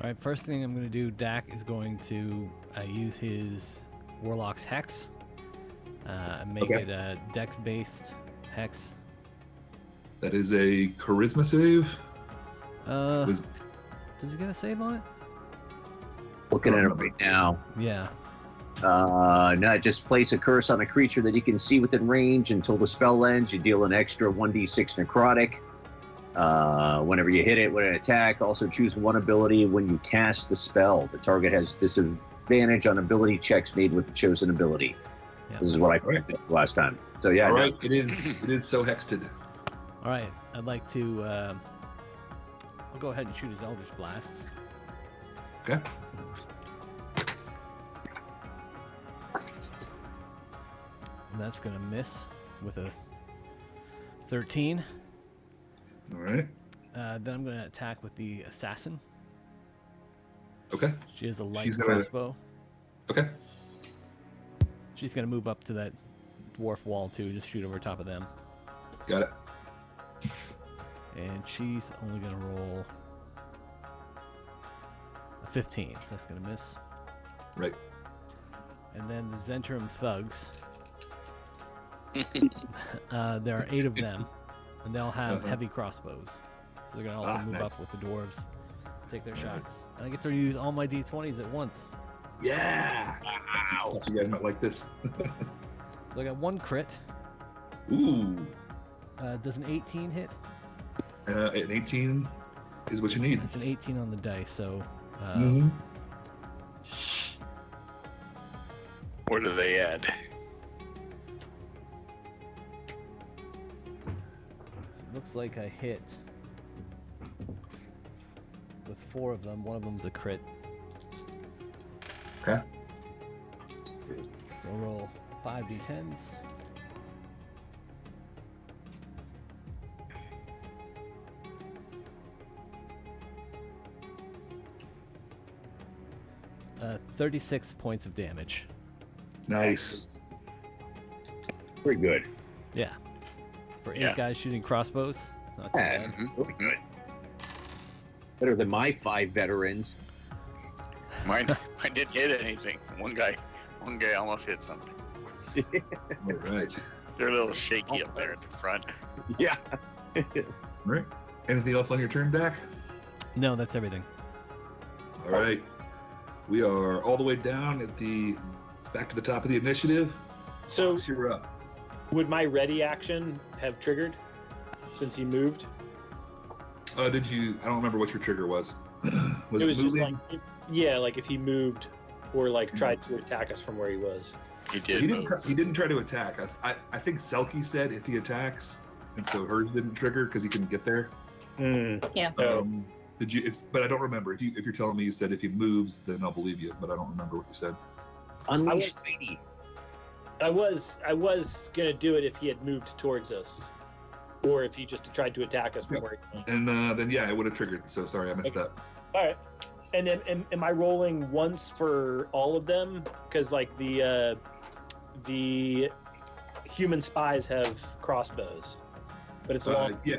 All right, first thing I'm going to do, Dak is going to use his Warlock's Hex and make Okay. it a Dex-based Hex. That is a charisma save. Was- Does he get a save on it? Looking at it right now. Yeah. No, just place a curse on a creature that you can see within range until the spell ends. You deal an extra 1d6 necrotic. Whenever you hit it with an attack, also choose one ability when you cast the spell. The target has disadvantage on ability checks made with the chosen ability. Yeah. This is what I predicted last time. So yeah, All no. right, it is so hexted. All right, I'd like to. I'll go ahead and shoot his Eldritch Blast. Okay. And that's going to miss with a 13. All right. Then I'm going to attack with the Assassin. Okay. She has a light She's gonna- crossbow. Okay. She's going to move up to that dwarf wall too, just shoot over top of them. Got it. And she's only going to roll a 15, so that's going to miss. Right. And then the Zentrum Thugs. There are 8 of them, and they'll have Uh-huh. heavy crossbows. So they're going to also move nice. up with the dwarves, take their shots. And I get to use all my d20s at once. Yeah. Wow. You guys might like this. So I got 1 crit. Ooh. Does an 18 hit? An 18 is what you need. It's an 18 on the dice, so... Mhm. What do they add? So it looks like I hit with 4 of them. One of them's a crit. Okay. So I'll roll 5 d10s. Uh, 36 points of damage. Nice. Pretty good. Yeah. For 8 Yeah. guys shooting crossbows. Not too Yeah, bad. really good. Better than my 5 veterans. Mine didn't hit anything. One guy almost hit something. All right. They're a little shaky up there at the front. Yeah. All right. Anything else on your turn, Dak? No, that's everything. All right. We are all the way down at the back to the top of the initiative. So Fox, you're up. would my ready action have triggered since he moved? Did you? I don't remember what your trigger was. Was It was just moving? like, yeah, like if he moved or like tried to attack us from where he was. He So did. he didn't. move. He didn't try to attack. I think Selkie said if he attacks, and so hers didn't trigger because he couldn't get there. Yeah. Oh. Did you? But I don't remember. If you're telling me you said if he moves, then I'll believe you. But I don't remember what you said. Unleash Sadie. I was gonna do it if he had moved towards us, or if he just tried to attack us from where he was. And then yeah, it would have triggered. So sorry, I missed that. All right. And then am I rolling once for all of them? Because like the human spies have crossbows, but it's long. Yeah.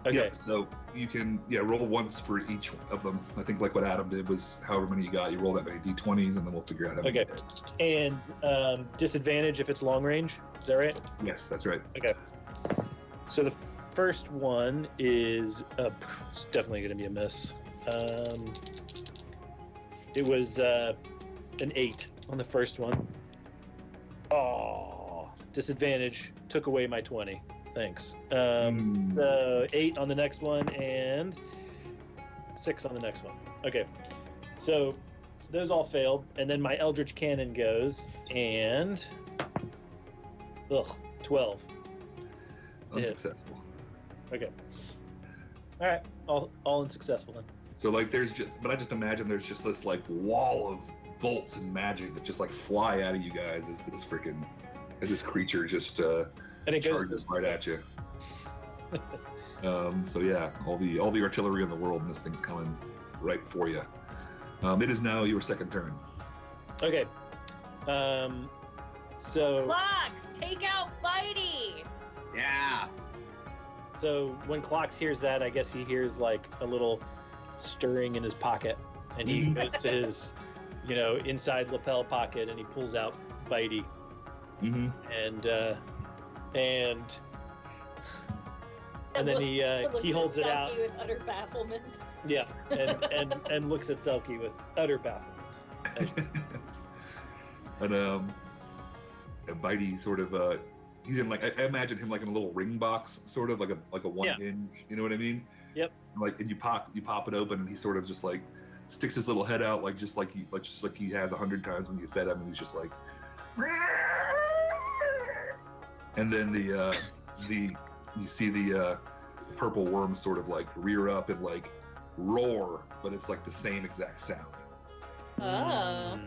Okay. Yeah, so you can roll once for each of them. I think like what Adam did was however many you got, you roll that many d20s, and then we'll figure out how many. Okay. And disadvantage if it's long range. Is that right? Yes, that's right. Okay. So the first one is it's definitely going to be a miss. It was an 8. on the first one. Oh, disadvantage. Took away my 20. Thanks. So 8 on the next one and 6 on the next one. Okay. So those all failed, and then my Eldritch Cannon goes, and 12. Unsuccessful. Okay. All right. All unsuccessful then. So like I just imagine there's just this like wall of bolts and magic that just like fly out of you guys as this creature just and it charges right at you. So yeah, all the artillery in the world, and this thing's coming right for you. It is now your second turn. Okay. So Clocks, take out Bitey. Yeah. So when Clocks hears that, I guess he hears like a little stirring in his pocket, and he goes to his, inside lapel pocket, and he pulls out Bitey, and then he holds it out with utter bafflement. Yeah, and looks at Selkie with utter bafflement. And Bitey sort of he's in like I imagine him like in a little ring box, sort of like a one hinge. You know what I mean? Yep. Like, and you pop it open, and he sort of just like sticks his little head out, just like he has 100 times when you fed him, and he's just like. And then you see the purple worm sort of like rear up and like roar, but it's like the same exact sound. Oh.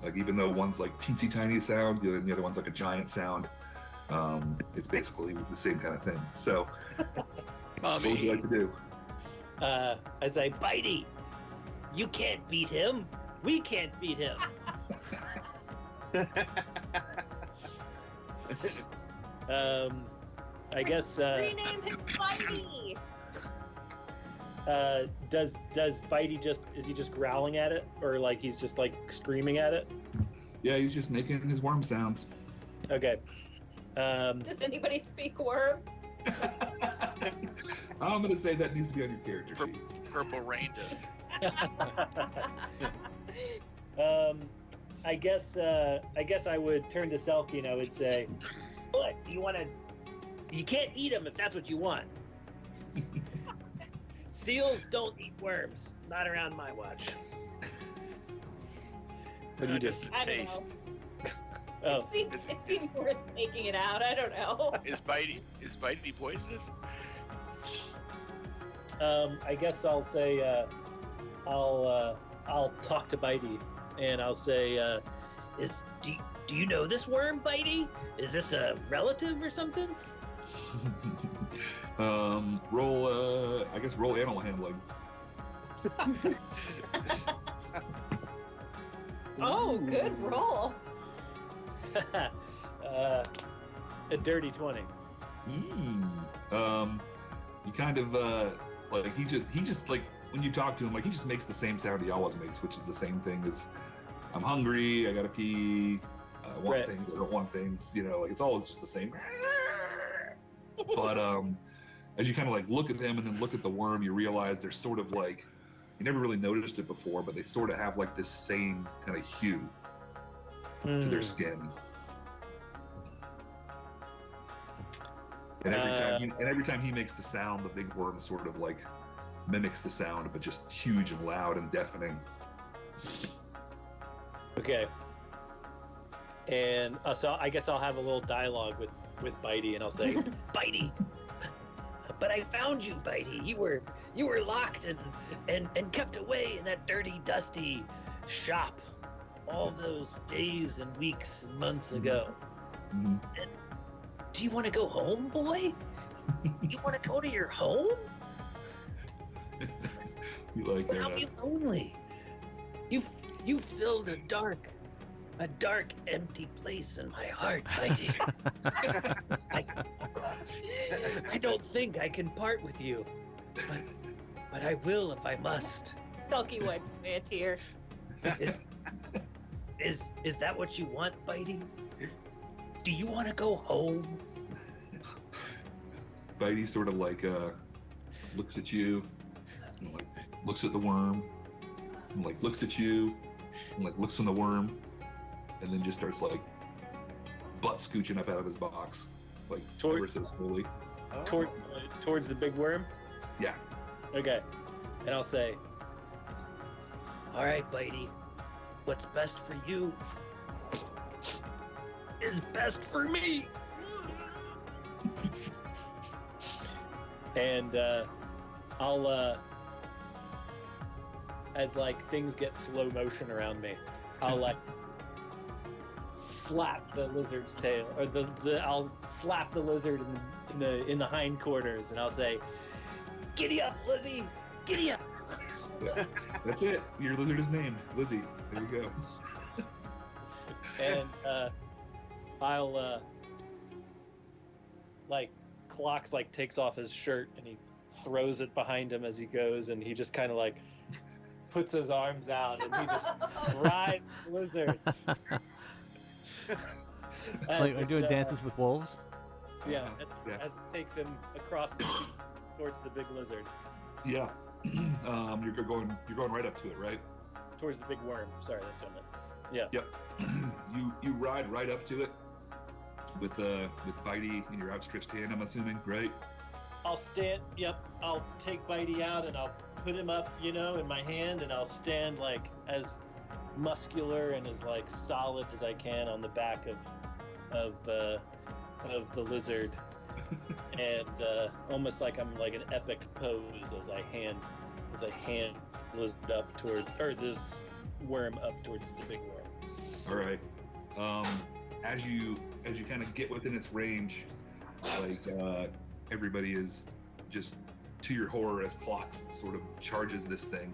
Like even though one's like teensy tiny sound, the other one's like a giant sound. It's basically the same kind of thing. So, what would you like to do? I say, Bitey, you can't beat him. We can't beat him. I guess. Rename him Bitey. Does Bitey is he just growling at it, or like he's just like screaming at it? Yeah, he's just making his worm sounds. Okay. Does anybody speak worm? I'm gonna say that needs to be on your character sheet. Purple Rain does. I guess I would turn to Selkie and I would say, "What you can't eat them if that's what you want. Seals don't eat worms. Not around my watch." But you just I don't taste. know. Oh, It seems worth taking it out. I don't know. Is Bitey poisonous? I guess I'll say I'll talk to Bitey and I'll say, do you know this worm, Bitey? Is this a relative or something? Roll animal handling. Oh, good roll. A dirty 20. You kind of like he just like when you talk to him, like he just makes the same sound he always makes, which is the same thing as I'm hungry, I gotta pee, I want things, I don't want things, like it's always just the same. But as you kind of like look at them and then look at the worm, you realize they're sort of like, you never really noticed it before, but they sort of have like this same kind of hue to their skin. And every time he makes the sound, the big worm sort of like mimics the sound, but just huge and loud and deafening. Okay. And so I guess I'll have a little dialogue with Bitey, and I'll say, Bitey, but I found you, Bitey. You were locked and kept away in that dirty, dusty shop all those days and weeks and months ago. Mm-hmm. And do you want to go home, boy? You want to go to your home? You like that? I'll be lonely. You filled a dark, empty place in my heart, Bitey. I don't think I can part with you, but I will if I must. Selkie wipes away a tear. Is that what you want, Bitey? Do you want to go home? Bitey sort of like looks at you, and like looks at the worm, and like looks at you, and like looks in the worm, and then just starts like butt scooching up out of his box, like ever so slowly. Towards the big worm? Yeah. Okay. And I'll say, all right, Bitey, what's best for you is best for me. And I'll, as like things get slow motion around me, I'll like slap the lizard's tail, or I'll slap the lizard in the hindquarters, and I'll say, "Giddy up, Lizzie! Giddy up!" Yeah. That's it. Your lizard is named Lizzie. There you go. And I'll like Clocks like takes off his shirt and he throws it behind him as he goes, and he just kind of like puts his arms out and he just rides the lizard. Like we're doing dances with wolves. Yeah, as it takes him across the sea towards the big lizard. Yeah. You're going right up to it, right? Towards the big worm. Sorry, that's what I meant. Yeah. Yep. You ride right up to it with Bitey in your outstretched hand, I'm assuming, right? I'll take Bitey out and I'll put him up, in my hand, and I'll stand like as muscular and as like solid as I can on the back of the lizard, and almost like I'm like an epic pose as I hand this lizard up this worm up towards the big worm. All right. As you kind of get within its range, like everybody is just to your horror as Clocks sort of charges this thing.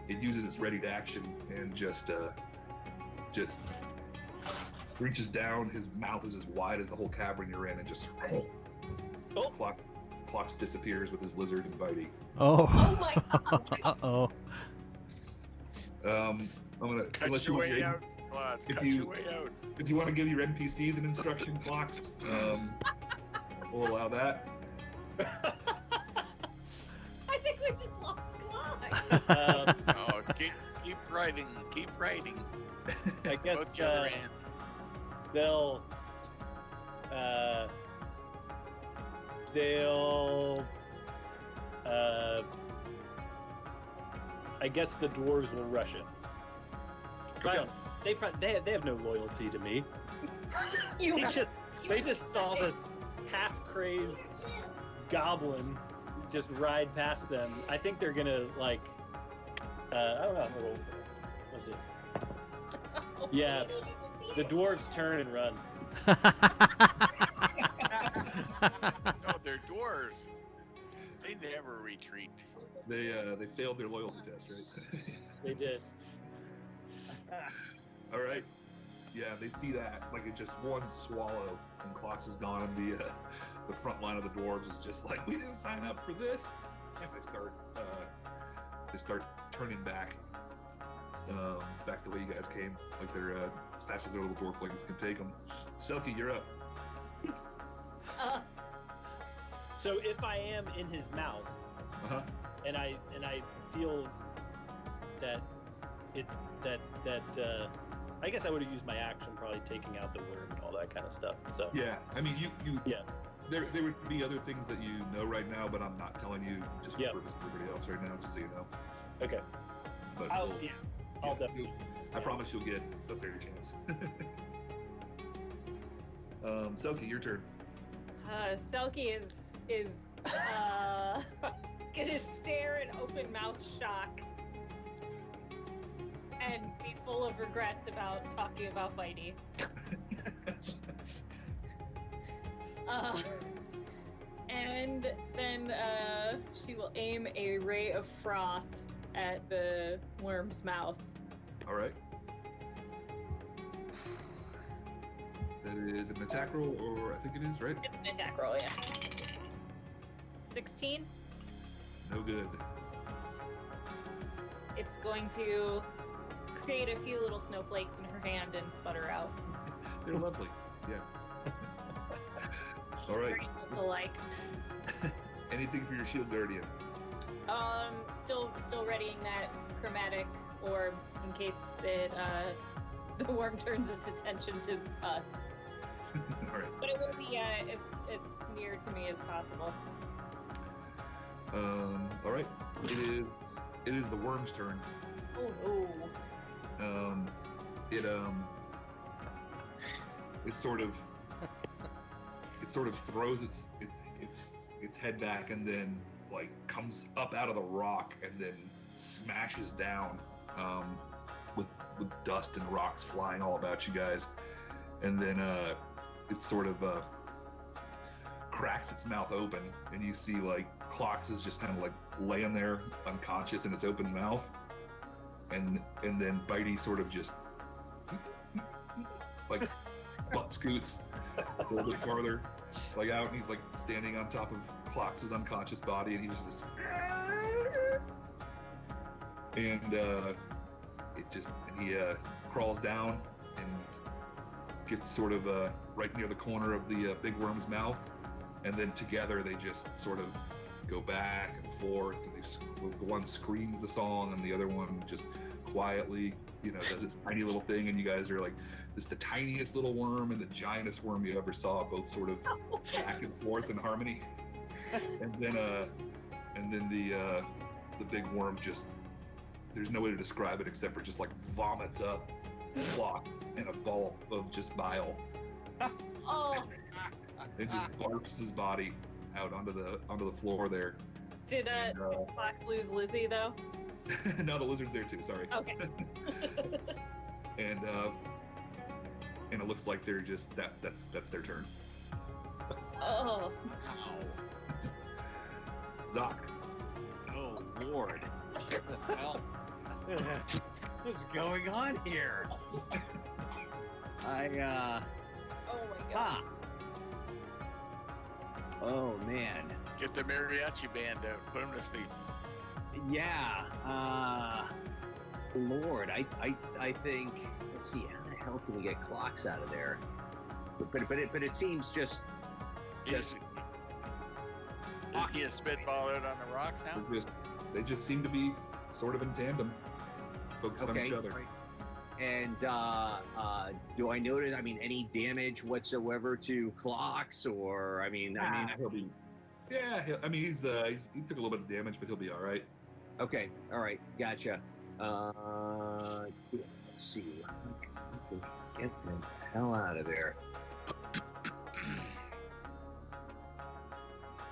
It uses its ready to action and just reaches down. His mouth is as wide as the whole cavern you're in, and just Clocks disappears with his lizard and Bitey. Oh. Oh my god. Uh-oh. I'm gonna Cut your way out, Clocks. Cut your way out. If you want to give your NPCs an instruction, Clocks, we'll allow that. I think we just lost Clocks. Keep writing. Keep writing. I guess Both the other end. they'll I guess the dwarves will rush it. Okay. They have no loyalty to me. They just saw this half-crazed goblin just ride past them. I think they're gonna like I don't know, I'm gonna roll for it. We'll see. Yeah, the dwarves turn and run. Oh, they're dwarves. They never retreat. They failed their loyalty test, right? They did. All right. Yeah, they see that like it's just one swallow, and Clocks is gone, and the front line of the dwarves is just like, we didn't sign up for this, and they start turning back the way you guys came, like they're as fast as their little dwarflings can take them. Selkie, you're up. So if I am in his mouth, and I feel that I guess I would have used my action, probably taking out the worm and all that kind of stuff. So yeah, I mean you yeah. There would be other things that you know right now, but I'm not telling you just for the purpose of everybody else right now, just so you know. Okay. But I'll definitely. I promise you'll get a fair chance. Selkie, your turn. Selkie is gonna stare in open mouth shock and be full of regrets about talking about Bitey. And then she will aim a ray of frost at the worm's mouth. All right. That is an attack roll, or I think it is, right? It's an attack roll, yeah. 16. No good. It's going to create a few little snowflakes in her hand and sputter out. They're lovely. Yeah. All right. Very also-like. Anything for your shield guardian? Still readying that chromatic or in case the worm turns its attention to us. All right. But it will be as near to me as possible. All right. It is the worm's turn. Oh no. It sort of throws its head back and then like comes up out of the rock and then smashes down with dust and rocks flying all about you guys, and then it sort of cracks its mouth open, and you see like Clocks is just kind of like laying there unconscious in its open mouth, and then Bitey sort of just like butt scoots a little bit farther like out, and he's like standing on top of Clocks' unconscious body, and he's just and he crawls down and gets sort of right near the corner of the big worm's mouth, and then together they just sort of go back and forth, and the one screams the song and the other one just quietly, does its tiny little thing, and you guys are like, this is the tiniest little worm and the giantest worm you ever saw, both sort of back and forth in harmony. And then the big worm just, there's no way to describe it except for just like vomits up Clock in a ball of just bile. Oh. It just barfs his body out onto the floor there. Did Fox lose Lizzie though? No, the lizard's there too. Sorry. Okay. And it looks like they're just that's their turn. Oh. Zoc. Oh Lord! What the hell? What's going on here? Oh my god. Oh man. Get the mariachi band out. Put them to sleep. Yeah. Lord, I think. Let's see. How the hell can we get Clocks out of there? But it seems just. He has spitball out on the rocks now. They just seem to be sort of in tandem, focused on each other. Right. And do I notice? Any damage whatsoever to Clocks, or he'll be. Yeah, he took a little bit of damage, but he'll be all right. Okay, all right, gotcha. Let's see. Get the hell out of there.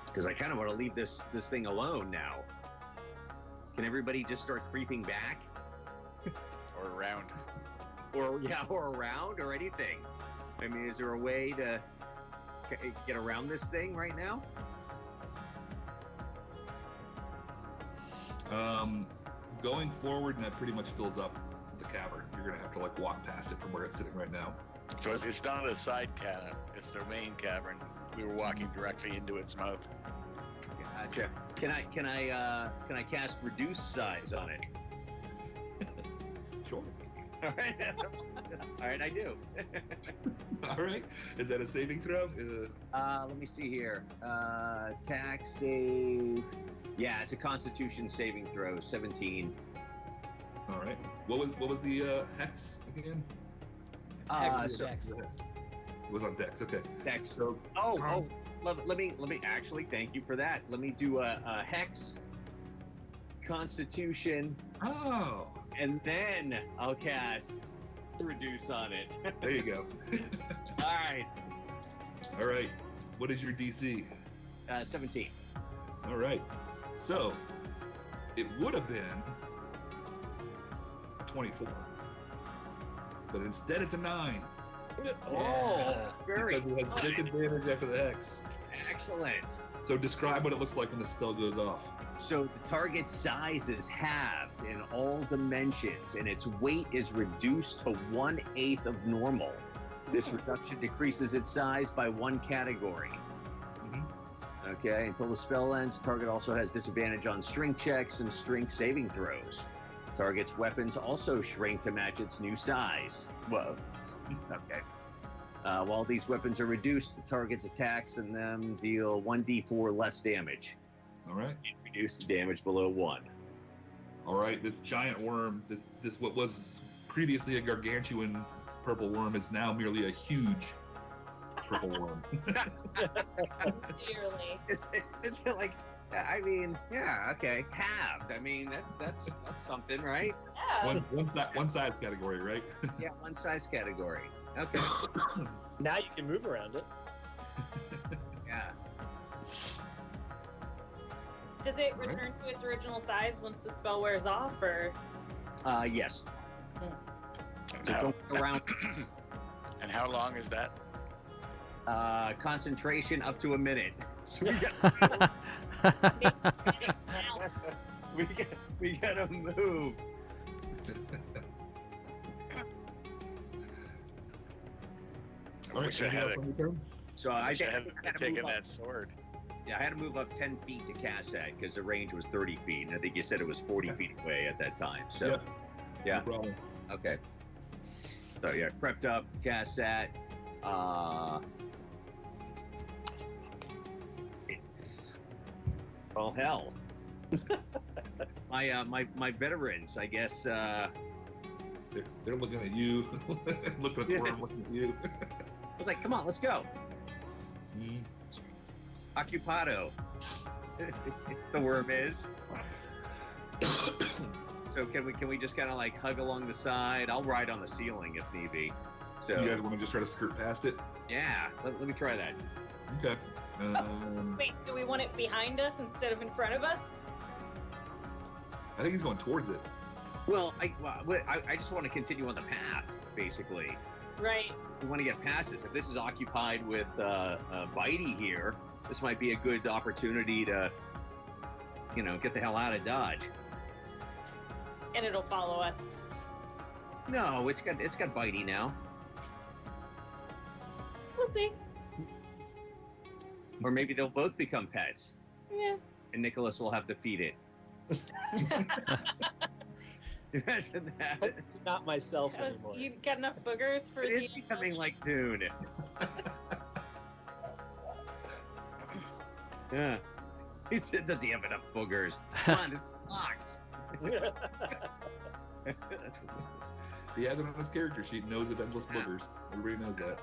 Because I kind of want to leave this thing alone now. Can everybody just start creeping back? Or around. Or around, or anything. Is there a way to get around this thing right now? Going forward, and that pretty much fills up the cavern. You're gonna have to like walk past it from where it's sitting right now. So it's not a side cavern; it's the main cavern. We were walking directly into its mouth. Gotcha. Can I cast reduce size on it? Sure. All right. All right, I do. All right. Is that a saving throw? Let me see here. Attack save. Yeah, it's a Constitution saving throw. 17. All right. What was the hex again? Dex. It was on Dex. Okay. Dex. So. Let me actually thank you for that. Let me do a hex. Constitution. Oh. And then I'll cast reduce on it. There you go. All right. All right. What is your DC? 17. All right. So it would have been 24, but instead it's a 9. Oh, very because it has disadvantage after the hex. Excellent. So describe what it looks like when the spell goes off. So the target's size is halved in all dimensions, and its weight is reduced to 1/8 of normal. This reduction decreases its size by 1 category. Mm-hmm. Okay, until the spell ends, the target also has disadvantage on strength checks and strength saving throws. Target's weapons also shrink to match its new size. Whoa. Okay. While these weapons are reduced, the target's attacks and them deal 1d4 less damage. All right. So reduce the damage below 1. All right, this giant worm, this what was previously a gargantuan purple worm is now merely a huge purple worm. Dearly. Is it like? I mean, yeah, okay, halved. I mean, that's something, right? Yeah. One size category, right? Yeah, one size category. Okay. Now you can move around it. Yeah. Does it return to its original size once the spell wears off, or? Yes. And So how, don't go around. and how long is that? Concentration up to a minute. So we gotta move. I wish I had So I I wish I had had to taken move that up. sword. Yeah, I had to move up 10 feet to cast that because the range was 30 feet. And I think you said it was 40 feet away at that time. So, Yep. yeah. No problem. Okay. So, yeah, prepped up, cast that. Oh, hell. my veterans, I guess. They're looking at you, looking at the worm, looking at you. I was like, come on, let's go. Occupado. The worm is. So can we just kind of like hug along the side? I'll ride on the ceiling if need be. So You guys want to just try to skirt past it? yeah, let me try that. Okay. Wait, so we want it behind us instead of in front of us? I think he's going towards it. Well, I just want to continue on the path, basically. Right. We want to get past this. If this is occupied with Bitey here, this might be a good opportunity to, get the hell out of Dodge. And it'll follow us. No, it's got Bitey now. We'll see. Or maybe they'll both become pets, Yeah. and Nicholas will have to feed it. Imagine that. Not myself anymore. You got enough boogers for It is the becoming like Dune. Yeah. He said, does he have enough boogers? Come on, it's locked. He has it on his character sheet. Knows of endless boogers. Everybody knows that.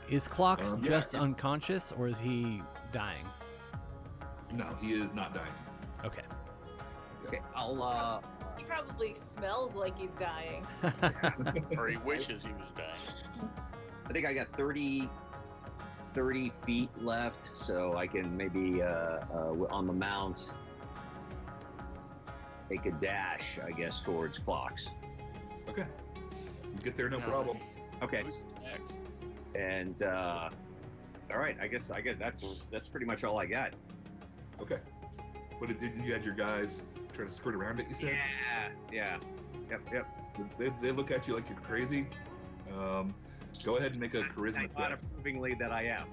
Is Clocks Yeah. just unconscious, or is he dying? No, he is not dying. Okay. Okay, I'll He probably smells like he's dying. Or he wishes he was dying. I think I got 30 feet left, so I can maybe on the mount take a dash, I guess, towards Clocks. Okay. You get there, no problem. Okay. Who's next? And all right, I guess that's pretty much all I got. Okay. But did you had your guys try to skirt around it, you said? Yeah. Yep. They look at you like you're crazy. Go ahead and make a charisma Not check. approvingly that I am.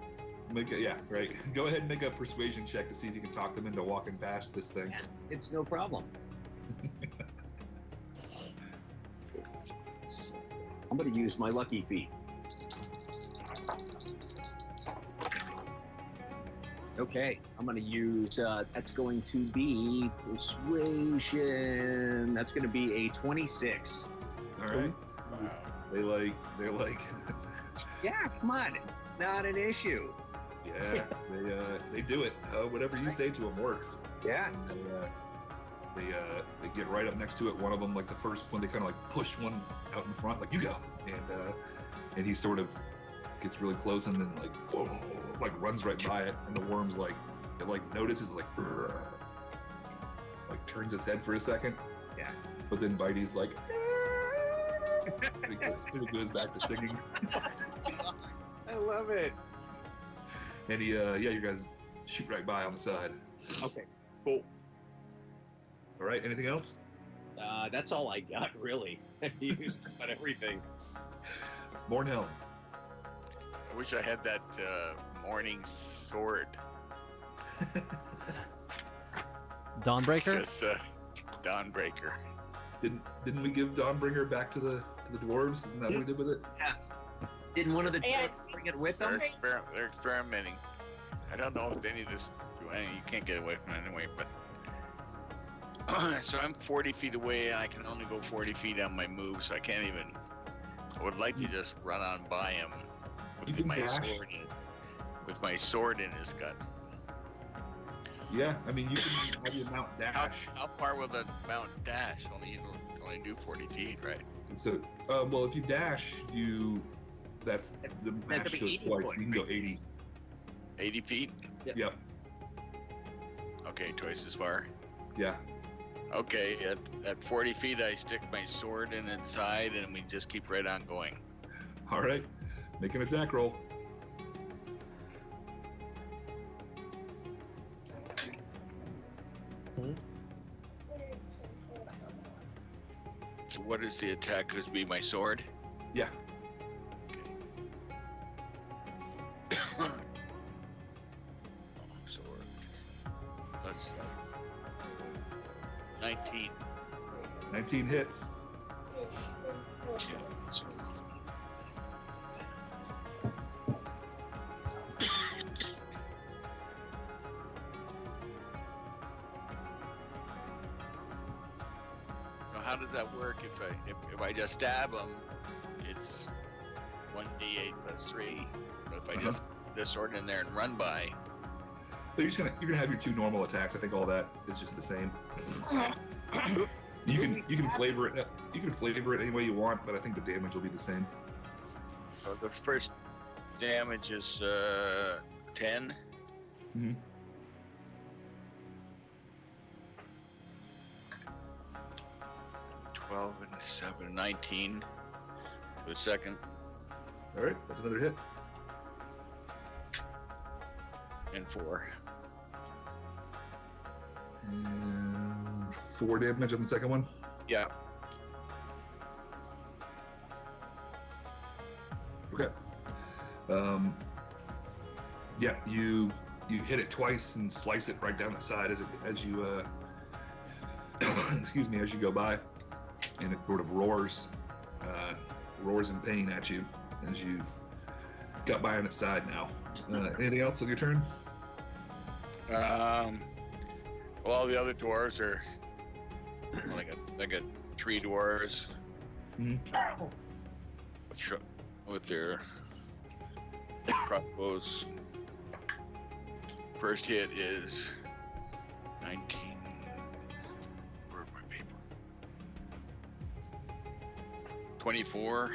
Yeah, right. Go ahead and make a persuasion check to see if you can talk them into walking past this thing. Yeah, it's no problem. I'm going to use my lucky feet. Okay, I'm going to use, that's going to be persuasion. That's going to be a 26. All right. Wow. They're like, Yeah, come on. Not an issue. yeah, they do it. Whatever you say to them works. Yeah. And, they get right up next to it. One of them, like the first one, they kind of like push one out in front, like you go, and he sort of gets really close and then like whoa, like runs right by it, and the worm's like it like notices like turns his head for a second. Yeah. But then Bitey's like and he goes back to singing. I love it. And he you guys shoot right by on the side. Okay, cool. All right, anything else? That's all I got, really. He used just about everything. Mornhelm. I wish I had that morning sword. Dawnbreaker? Just Dawnbreaker. Didn't we give Dawnbringer back to the dwarves? Isn't that what we did with it? Yeah. Didn't one of the Yeah. dwarves bring it with They're, them? they're experimenting. I don't know if any of this. You can't get away from it anyway, but So I'm 40 feet away, and I can only go 40 feet on my move, so I can't even. I would like to just run on by him with my sword in his guts. Yeah, I mean, you can have your mount dash. How far will the mount dash? Only do 40 feet, right? So, well, if you dash, that's the match goes twice. You can go 80. 80 feet? Yep. Okay, twice as far. Yeah. Okay, at 40 feet, I stick my sword in its side, and we just keep right on going. All right, make an attack roll. So what is the attack? Could be my sword? Yeah. Sword. That's 19. 19 hits. So how does that work? If I just stab him, it's 1d8 plus 3. But if I just put the sword in there and run by, So you're gonna have your 2 normal attacks. I think all that is just the same. You can flavor it. You can flavor it any way you want, but I think the damage will be the same. so the first damage is 10. Mm-hmm. Twelve and 7, 19. The second. All right, that's another hit. And 4. And 4 damage on the second one. Yeah. Okay. Yeah, you hit it twice and slice it right down its side as you excuse me, as you go by, and it sort of roars in pain at you as you got by on its side now. Anything else on your turn? Well, all the other dwarves are like a 3 dwarves with their crossbows. First hit is 19. Where's my paper? 24.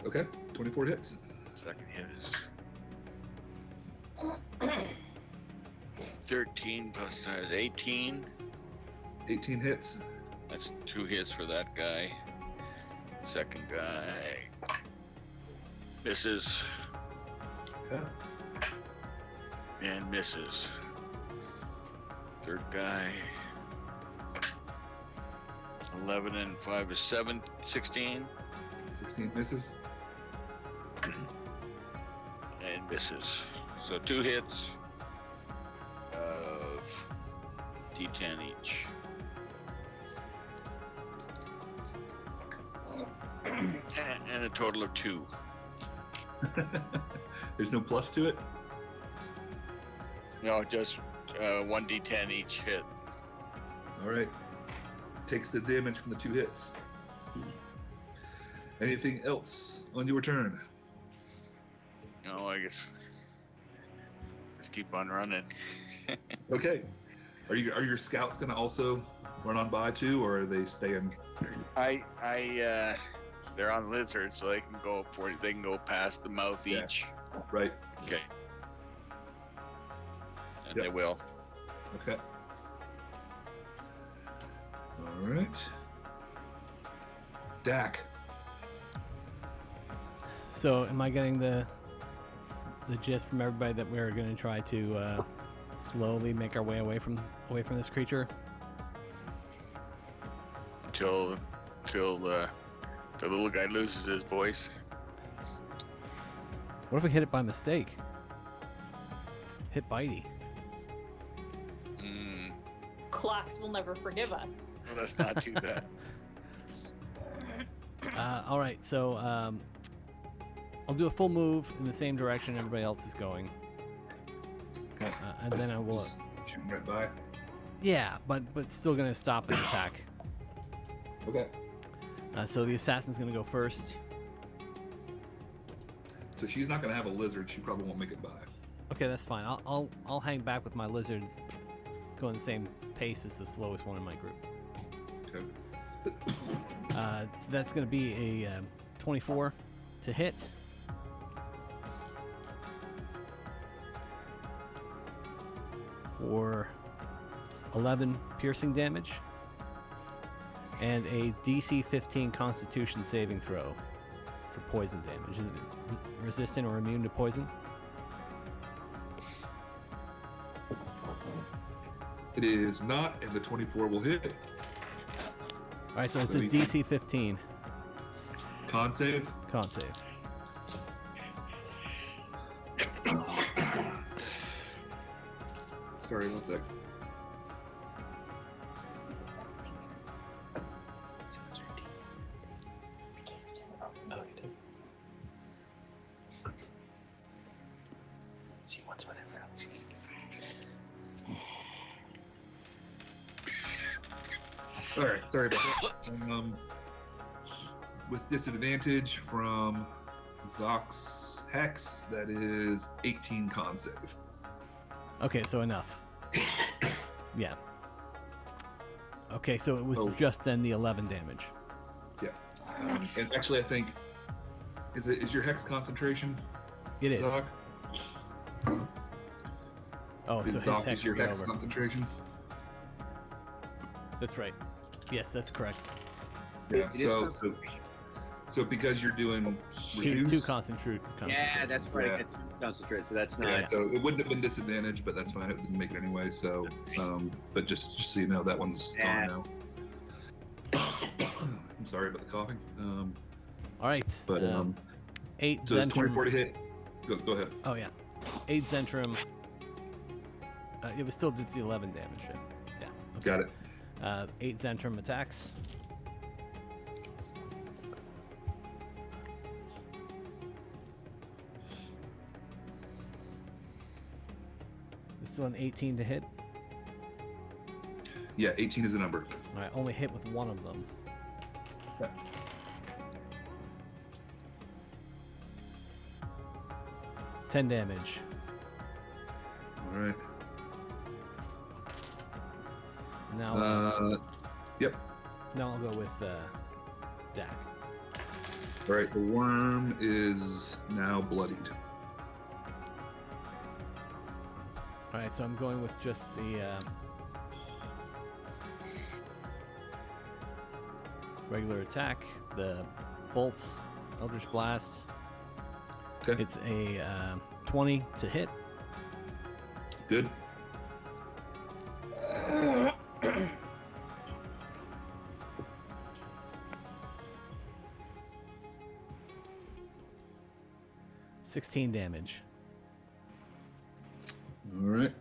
Okay, 24 hits. Second hit is 13 plus that is 18. 18 hits. That's 2 hits for that guy. Second guy misses. Okay. And misses. Third guy 11 and 5 is 16. 16 misses. And misses. So 2 hits of D10 each. And a total of 2. There's no plus to it? No, just 1d10 each hit. All right. Takes the damage from the 2 hits. Anything else on your turn? No, I guess just keep on running. Okay. Are your scouts going to also run on by too, or are they staying? They're on lizards, so they can go 40. They can go past the mouth each. Right. Okay. And they will. Okay. All right. Dak. So, am I getting the gist from everybody that we're going to try to slowly make our way away from this creature until the little guy loses his voice? What if we hit it by mistake? Hit Bitey. Clocks will never forgive us. Well, that's not too bad. All right, so I'll do a full move in the same direction everybody else is going. And then I will just shooting right by. Yeah, but still gonna stop and attack. Okay. So the assassin's gonna go first. So she's not gonna have a lizard. She probably won't make it by. Okay, that's fine. I'll hang back with my lizards, going the same pace as the slowest one in my group. Okay. That's gonna be a 24 to hit. For 11 piercing damage. And a DC 15 Constitution saving throw for poison damage. Is it resistant or immune to poison? It is not, and the 24 will hit. Alright, so it's So a he's- DC 15 Con save. con save. Sorry, one sec. She wants whatever else you need. All right, sorry about that. With disadvantage from Zox Hex, that is 18 con save. Okay, so enough. Yeah. Okay, so it was Oh. just then the 11 damage. Yeah. And actually, I think is your hex concentration? It is. Zoc? Oh, so Is his Zoc hex is your will be hex over. concentration? That's right. Yes, that's correct. Yeah. It is So because you're doing Two reduce, concentrate. Yeah, that's right. Yeah. I got 2 concentrate, so that's not. yeah, so it wouldn't have been disadvantage, but that's fine. It didn't make it anyway. So, but just so you know, that one's Yeah. gone now. I'm sorry about the coughing. All right. But 8 so it's Zentrum. 24 to hit. Go ahead. Oh yeah, 8 Zentrum. It was still did the 11 damage. Yeah. Okay. Got it. 8 Zentrum attacks. There's still an 18 to hit. Yeah, 18 is the number. All right, only hit with one of them. Yeah. Ten damage. All right. Now, Yep. now I'll go with Dak. All right. The worm is now bloodied. All right, so I'm going with just the regular attack, the bolts, Eldritch Blast. Okay. It's a 20 to hit. Good. $16 damage. All right.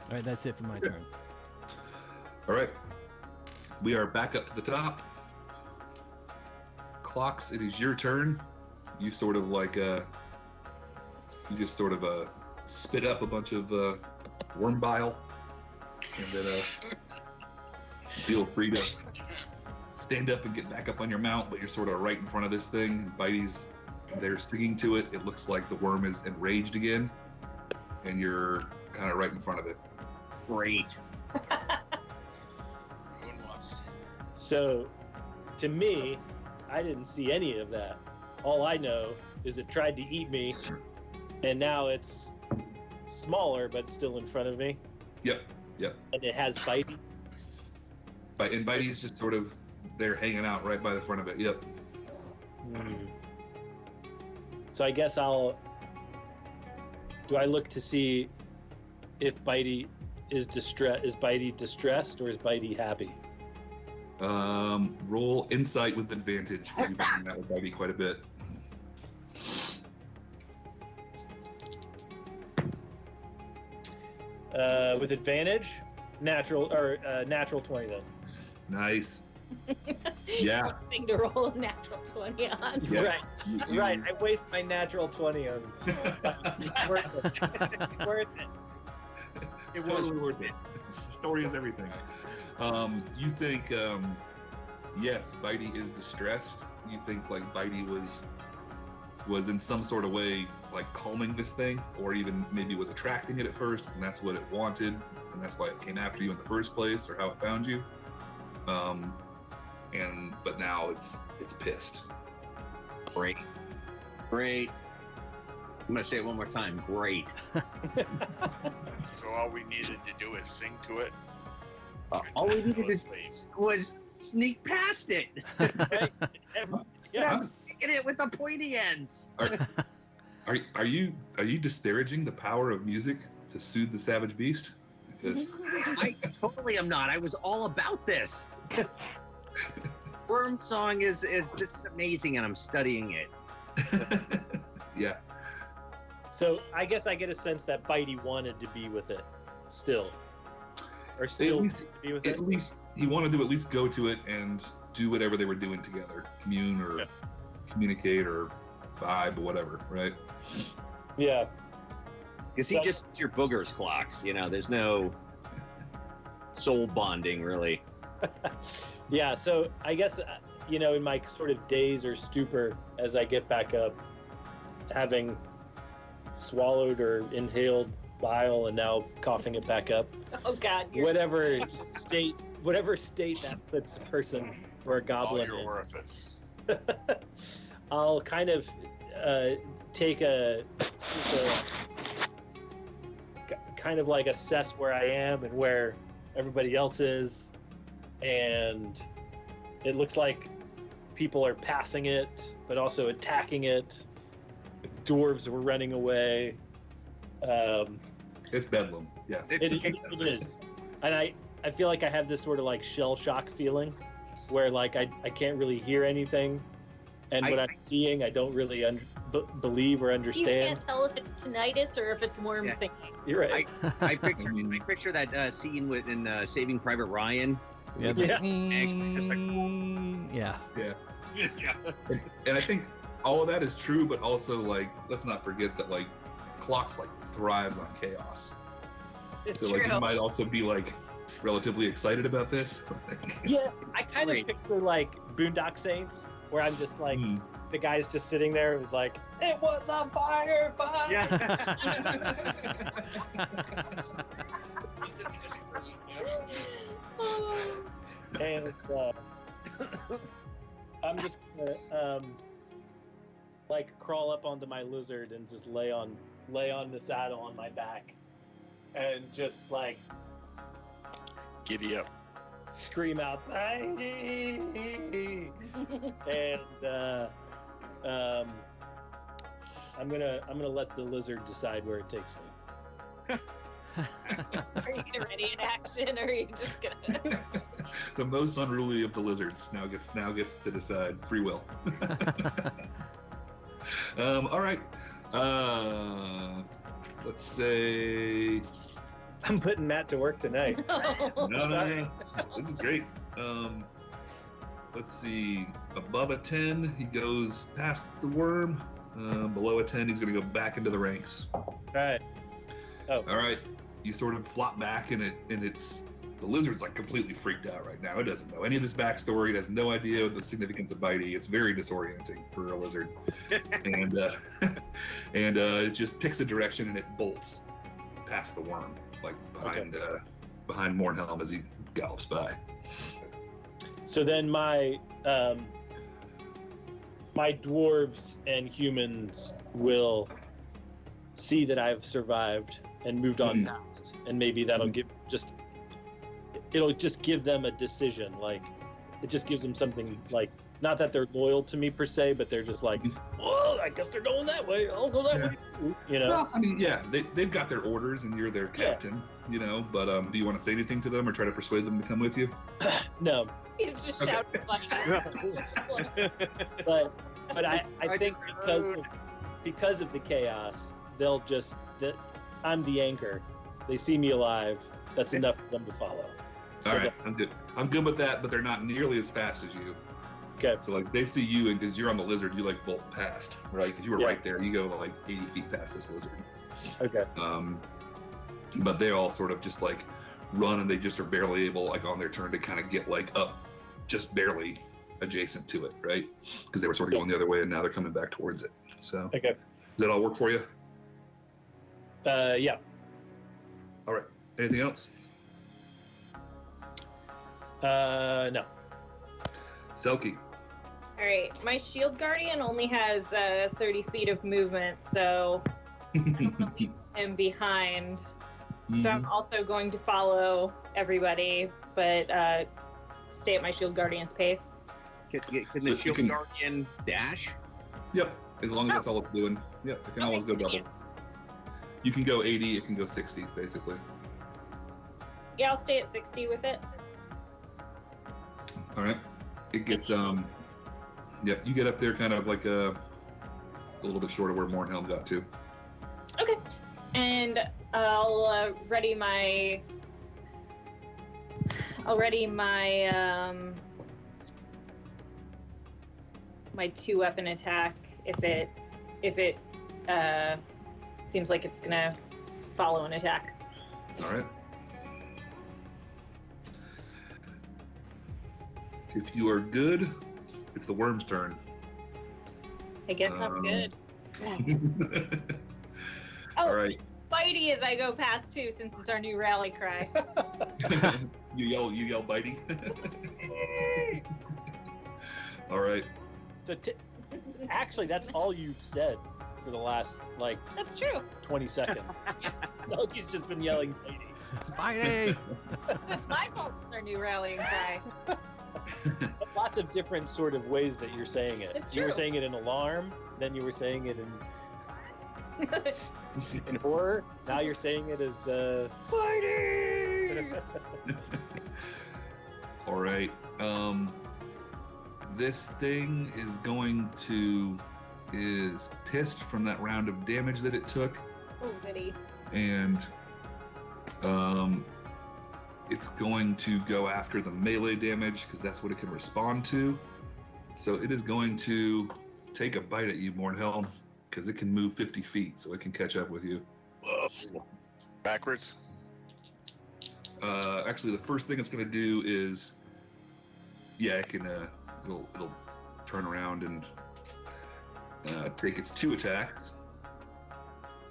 All right, that's it for my turn. All right. We are back up to the top. Clocks, it is your turn. You sort of like you just sort of spit up a bunch of worm bile, and then feel free to stand up and get back up on your mount, but you're sort of right in front of this thing. Bitey's there singing to it. It looks like the worm is enraged again, and you're kind of right in front of it. Great. So, to me, I didn't see any of that. All I know is it tried to eat me, and now it's smaller, but still in front of me, Yep. and it has bite. And Bitey's just sort of there hanging out right by the front of it. Yep. So I guess do I look to see if Bitey is Bitey distressed or is Bitey happy? Roll insight with advantage, because you've been hanging out with Bitey quite a bit. With advantage, natural 20 then. Nice. Yeah. One thing to roll a natural 20 on. Yeah. Right. You- Right. I waste my natural 20 on. It's worth it. It's worth it. It was totally worth it. The story is everything. You think, yes, Bitey is distressed. You think like Bitey was in some sort of way like calming this thing, or even maybe was attracting it at first, and that's what it wanted, and that's why it came after you in the first place, or how it found you. But now it's pissed. Great. Great. I'm going to say it one more time. Great. So all we needed to do is sing to it. All we needed Endlessly. was sneak past it. Yeah. I'm sticking it with the pointy ends. Are you disparaging the power of music to soothe the savage beast? Because I totally am not. I was all about this. Worm song is this is amazing, and I'm studying it. yeah, So I guess I get a sense that Bitey wanted to be with it still. Or still least- wants to be with it. at least he wanted to at least go to it and do whatever they were doing together, commune or communicate or vibe or whatever, right? Yeah. Because he just gets your boogers clocks. You know, there's no soul bonding really. Yeah, so I guess, in my sort of daze or stupor as I get back up, having swallowed or inhaled bile and now coughing it back up, Oh God. You're whatever state that puts a person or a All goblin your in, orifice. I'll kind of take a kind of like assess where I am and where everybody else is, and it looks like people are passing it, but also attacking it. Dwarves were running away. It's bedlam. Yeah, It is, and I feel like I have this sort of like shell shock feeling, where like I can't really hear anything, and what I'm seeing I don't really believe or You understand. can't tell if it's tinnitus or if it's worm singing. You're right. I picture that scene in Saving Private Ryan. Yeah. Actually, just like, yeah. And I think all of that is true, but also like let's not forget that like clocks like thrives on chaos. This is So like true. you might also be like relatively excited about this. Yeah, I kind of picture like Boondock Saints, where I'm just like the guy's just sitting there. It was like it was a fire. And I'm just gonna like crawl up onto my lizard and just lay on the saddle on my back, and just like Giddy up. scream out, "Bitey!" and I'm gonna let the lizard decide where it takes me. Are you gonna ready in action, or are you just gonna? The most unruly of the lizards now gets to decide. Free will. All right. Let's say. I'm putting Matt to work tonight. No. This is great. Let's see. Above a 10, he goes past the worm. Below a 10, he's going to go back into the ranks. All right. Oh. All right. You sort of flop back, and it's the lizard's like completely freaked out right now. It doesn't know any of this backstory. It has no idea the significance of Bitey. It's very disorienting for a lizard, and it just picks a direction and it bolts past the worm, like behind Mornhelm as he gallops by. So then my dwarves and humans will see that I've survived and moved on past, and maybe that'll it'll just give them a decision. Like it just gives them something, like not that they're loyal to me per se, but they're just like, well, I guess they're going that way. I'll go that way. You know? Well, I mean, yeah, they've got their orders, and you're their captain. You know, but do you want to say anything to them or try to persuade them to come with you? No. He's just shouting like. but I think because of the chaos, they'll just that I'm the anchor. They see me alive. That's enough for them to follow. All right, I'm good. I'm good with that, but they're not nearly as fast as you. Okay. So like they see you, and because you're on the lizard, you like bolt past, right? Because you were right there. You go like 80 feet past this lizard. Okay. But they all sort of just like run, and they just are barely able, like on their turn, to kind of get like up, just barely adjacent to it, right? Because they were sort of going the other way, and now they're coming back towards it. So Okay. does that all work for you? Yeah. All right. Anything else? No. Selkie. All right, my shield guardian only has 30 feet of movement, so I'm behind. So I'm also going to follow everybody, but stay at my shield guardian's pace. Can the shield guardian dash? Yep, as long as that's all it's doing. Yep, it can always go double. You can go 80, it can go 60, basically. Yeah, I'll stay at 60 with it. All right. It gets, yep, you get up there kind of like a little bit short of where Mornhelm got to. Okay. And I'll ready my my 2-weapon attack if it seems like it's gonna follow an attack. All right. If you are good, it's the worm's turn. I guess I'm good. All right. Bitey as I go past too, since it's our new rally cry. You yell bitey. All right. So actually, that's all you've said for the last That's true. 20 seconds. Selkie's just been yelling "Bitey." Bitey. So it's my fault it's our new rallying cry. Lots of different sort of ways that you're saying it. It's You were true. saying it in alarm, then you were saying it in horror. Now you're saying it as Bitey. All right. This thing is pissed from that round of damage that it took, Oh, goody. and it's going to go after the melee damage because that's what it can respond to. So it is going to take a bite at you, Mornhelm, because it can move 50 feet, so it can catch up with you. Backwards? Actually, the first thing it's going to do is, it can. It'll turn around and take its 2 attacks.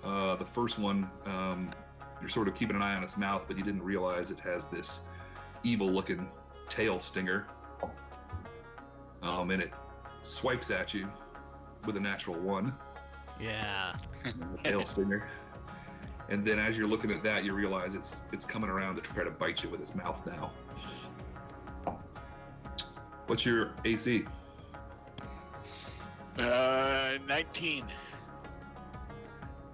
The first one, you're sort of keeping an eye on its mouth, but you didn't realize it has this evil-looking tail stinger, and it swipes at you with a natural 1. Yeah. Tail stinger. And then as you're looking at that, you realize it's coming around to try to bite you with its mouth now. What's your AC? 19.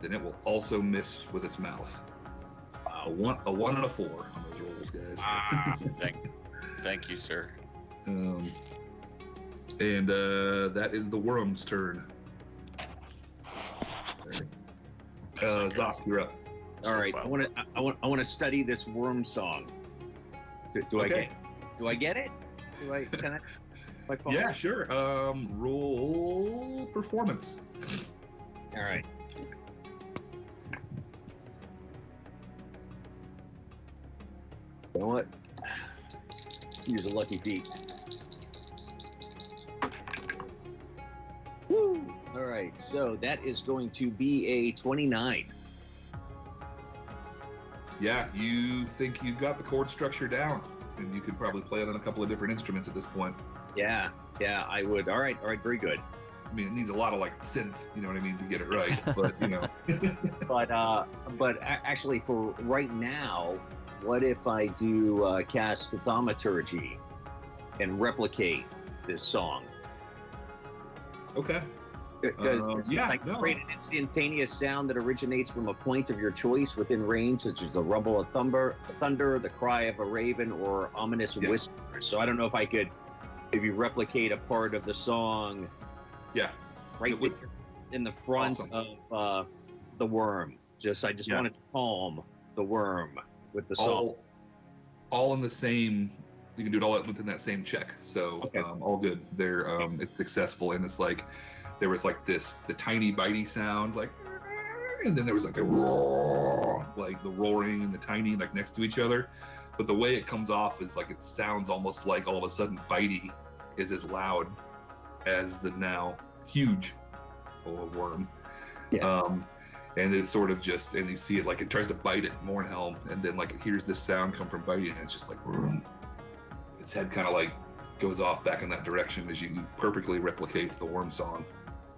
Then it will also miss with its mouth. A one and a 4 on those rolls, guys. Thank you, sir. And that is the worm's turn. Zoc, you're up. All right, I want to study this worm song. Do Okay. I get it? Can I? Yeah, sure. Roll performance. All right. You know what? Use a lucky feat. Woo! All right, so that is going to be a 29. Yeah, you think you've got the chord structure down, and you could probably play it on a couple of different instruments at this point. Yeah, I would. All right, very good. I mean, it needs a lot of synth, you know what I mean, to get it right. But But actually, for right now, what if I do cast thaumaturgy and replicate this song? Okay. Because create an instantaneous sound that originates from a point of your choice within range, such as the rumble of thunder, the cry of a raven, or ominous whispers. So I don't know if I could maybe replicate a part of the song. Yeah. Right in the front of the worm. I just wanted to calm the worm with the song. all in the same. You can do it all within that same check. So Okay. all good. It's successful, and it's like there was like the tiny bitey sound, like, and then there was like the roar, like the roaring and the tiny like next to each other. But the way it comes off is like it sounds almost like all of a sudden bitey is as loud as the now huge worm. Yeah. And it's sort of just, and you see it like it tries to bite at Mornhelm, and then like it hears this sound come from Bitey, and it's just like, its head kind of like goes off back in that direction as you perfectly replicate the worm song.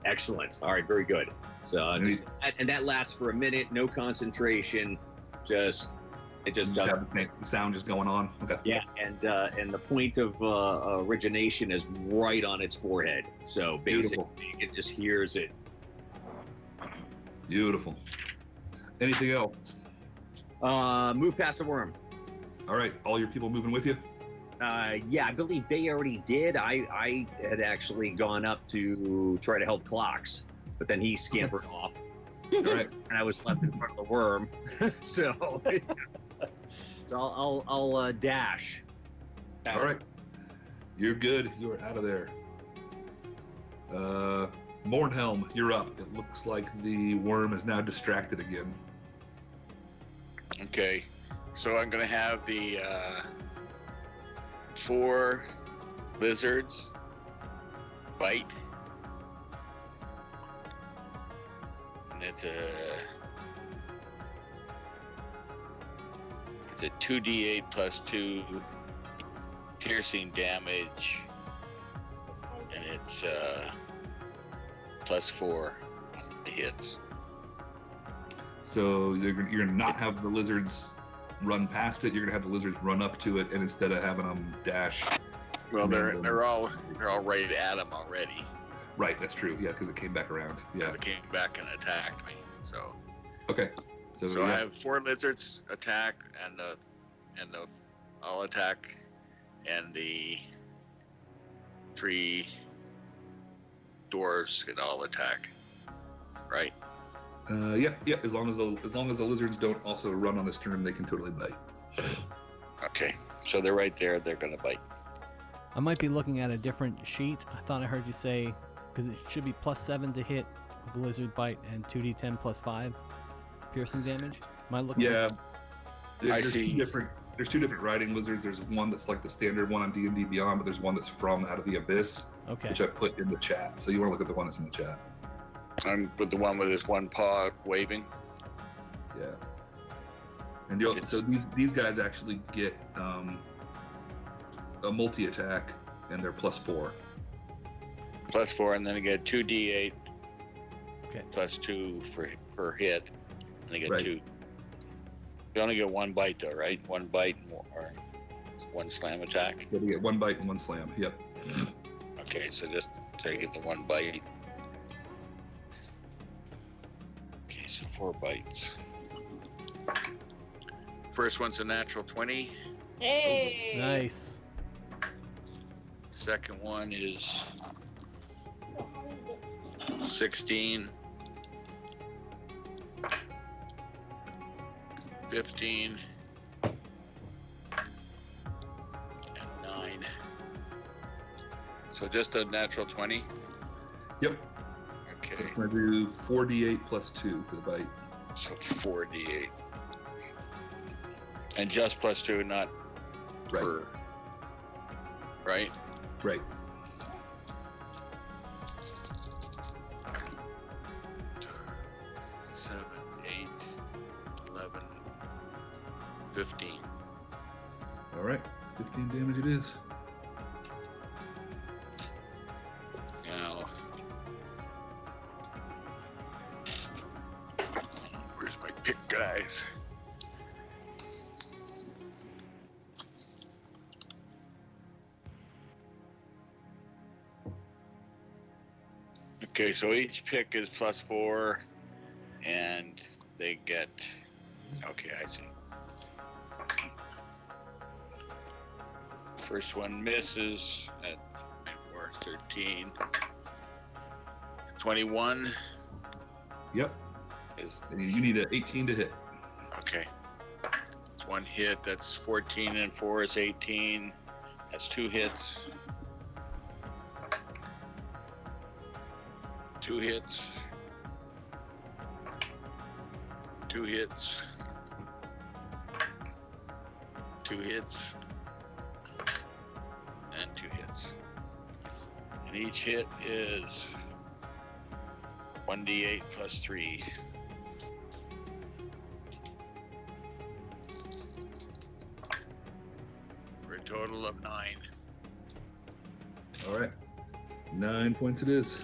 Excellent. All right, very good. So, and that lasts for a minute, no concentration, it just does. Have the sound just going on. Okay. Yeah, and the point of origination is right on its forehead. So basically, it just hears it. Beautiful. Anything else? Move past the worm. All right, all your people moving with you? Yeah, I believe they already did. I had actually gone up to try to help Clocks, but then he scampered off. All right. And I was left in front of the worm. So I'll dash. All right. You're good. You are out of there. Mornhelm, you're up. It looks like the worm is now distracted again. Okay, so I'm gonna have the 4 lizards bite, and it's a 2d8 plus 2 piercing damage, and it's plus 4 on the hits. So you're gonna not have the lizards run past it. You're gonna have the lizards run up to it, and instead of having them dash. Well, they're all right at him already. Right, that's true. Yeah, because it came back around. Yeah, it came back and attacked me. So. Okay. So I have 4 lizards attack, and the all attack, and the 3 dwarves can all attack. Right. Yep. As long as the lizards don't also run on this turn, they can totally bite. Okay. So they're right there. They're gonna bite. I might be looking at a different sheet. I thought I heard you say, because it should be +7 to hit with the lizard bite and 2d10 plus 5 piercing damage. Am I looking? Yeah. I see. There's 2 different riding lizards. There's one that's like the standard one on D&D Beyond, but there's one that's from Out of the Abyss, which I put in the chat. So you want to look at the one that's in the chat. I'm with the one with his one paw waving. Yeah. And so these guys actually get a multi-attack, and they're +4. +4, and then they get 2d8 okay. plus 2 per hit, and they get 2. You only get 1 bite though, right? 1 bite or 1 slam attack. Yeah, you get 1 bite and 1 slam. Yep. Okay, so just take it the 1 bite. Okay, so 4 bites. First one's a natural 20. Hey! Nice. Second one is 16. 15. And 9. So just a natural 20? Yep. Okay. So it's going to do 4d8 plus 2 for the bite. So 4d8. And just plus 2, not per. Right? Right. Seven, 8, 11, 15. All right. 15 damage it is. Now, where's my pick, guys? Okay, so each pick is +4, and they get. Okay, I see. First one misses at 4, 13. 21. Yep. Is And you need an 18 to hit. okay. That's one hit. That's 14 and 4 is 18. That's 2 hits. 2 hits. 2 hits. 2 hits. And 2 hits. And each hit is 1d8 plus 3. For a total of 9. All right. 9 points it is.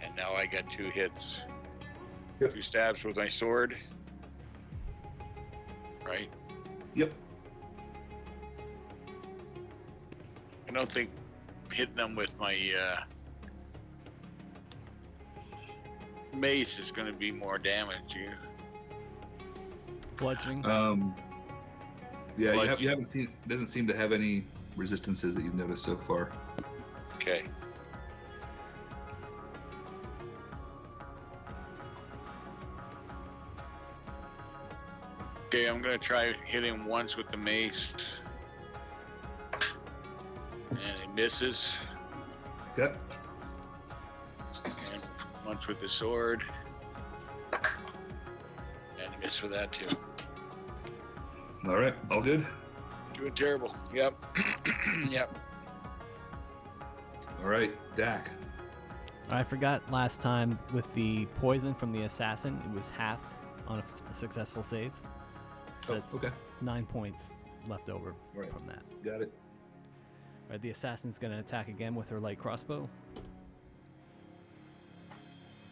And now I got 2 hits. Yep. 2 stabs with my sword. Right? Yep. I don't think hitting them with my mace is going to be more damage. Bludgeoning. Yeah, you haven't seen. It doesn't seem to have any resistances that you've noticed so far. Okay. Okay, I'm going to try hitting once with the mace. And he misses. Okay. And once with the sword. And he missed for that too. All right. All good. Doing terrible. Yep. Yep. All right, Dak. I forgot last time with the poison from the assassin, it was half on a successful save. So that's okay. 9 points left over Right. from that. Got it. All right, the assassin's going to attack again with her light crossbow.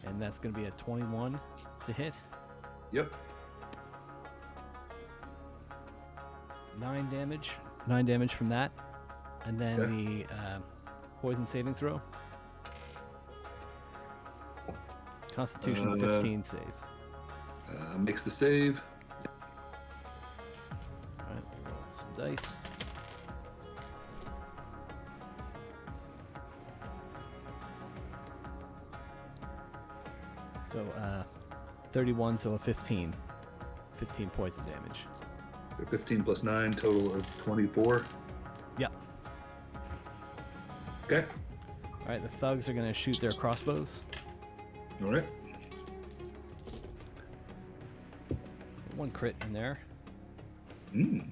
And that's going to be a 21 to hit. Yep. 9 damage. 9 damage from that. And then the poison saving throw. Constitution 15 save. Makes the save. Alright, roll some dice. So 31, so a 15. 15 poison damage. 15 plus 9, total of 24. Yep. Okay. Alright, the thugs are going to shoot their crossbows. All right. 1 crit in there. Mm.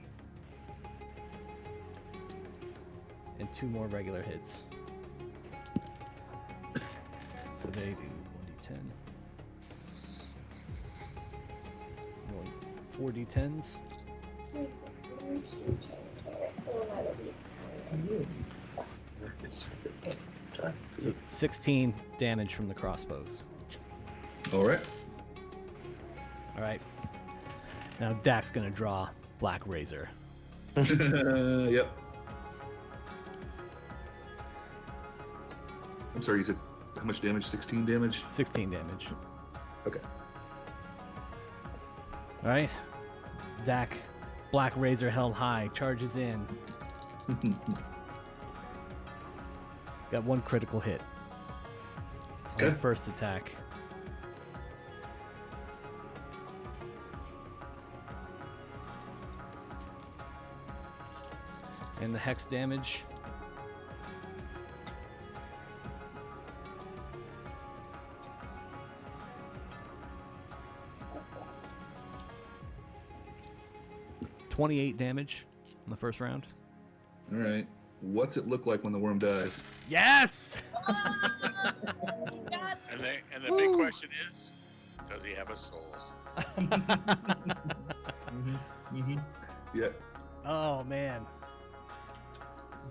And 2 more regular hits. So they do 1d10. Rolling 4 d10s. So 16 damage from the crossbows. All right. Alright. Now Dak's gonna draw Black Razor. Yep. I'm sorry, you said how much damage? 16 damage? 16 damage. Okay. Alright. Dak, Black Razor held high, charges in. Got 1 critical hit. On the first attack. And the hex damage. $28 damage in the first round. All right. What's it look like when the worm dies? Yes! And the big question is, does he have a soul? Yeah. Oh man.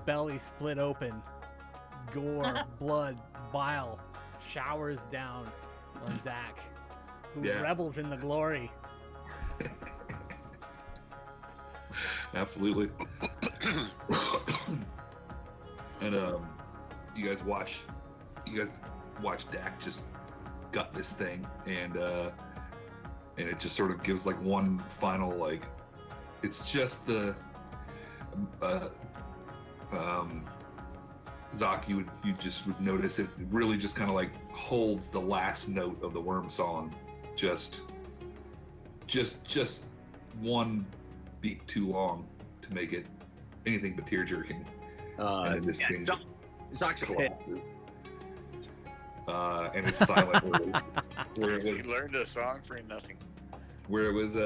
Belly split open. Gore, blood, bile showers down on Dak, who revels in the glory. Absolutely. And you guys watch Dak just gut this thing, and it just sort of gives like one final like, it's just the Zoc, you just would notice it really just kind of like holds the last note of the worm song, just just one beat too long to make it anything but tear jerking. And in this thing Zox collapses. And it's silent. where it was, He learned a song for nothing. Where it was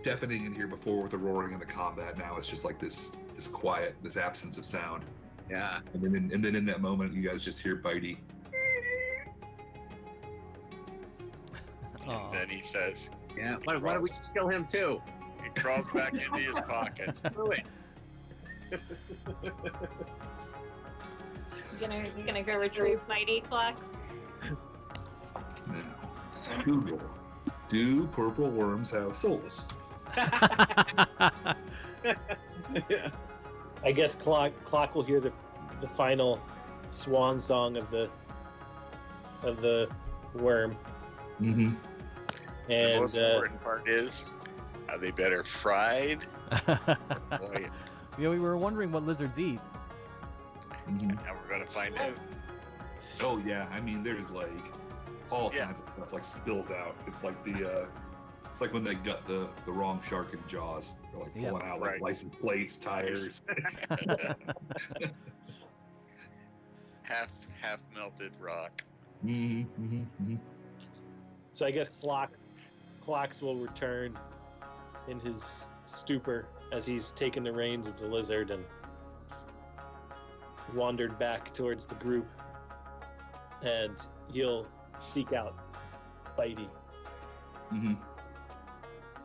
deafening in here before with the roaring and the combat, now it's just like this quiet, this absence of sound. Yeah. And then in that moment, you guys just hear Bitey. And then he says, "Yeah, why don't we just kill him too?" He crawls back into his pocket. Do it. You gonna go retrieve Mighty Clocks? Now, Google. Do purple worms have souls? I guess Clock will hear the final swan song of the worm. Mm-hmm. The And most important part is, are they better fried or boiled? Yeah, we were wondering what lizards eat. Mm-hmm. Now we're gonna find out. Oh yeah, I mean there's like all kinds of stuff like spills out. It's like it's like when they gut the wrong shark in Jaws. They're like pulling out like license plates, tires. half melted rock. Mm-hmm. so I guess Clocks will return in his stupor as he's taken the reins of the lizard and wandered back towards the group, and he'll seek out Bitey Mm-hmm.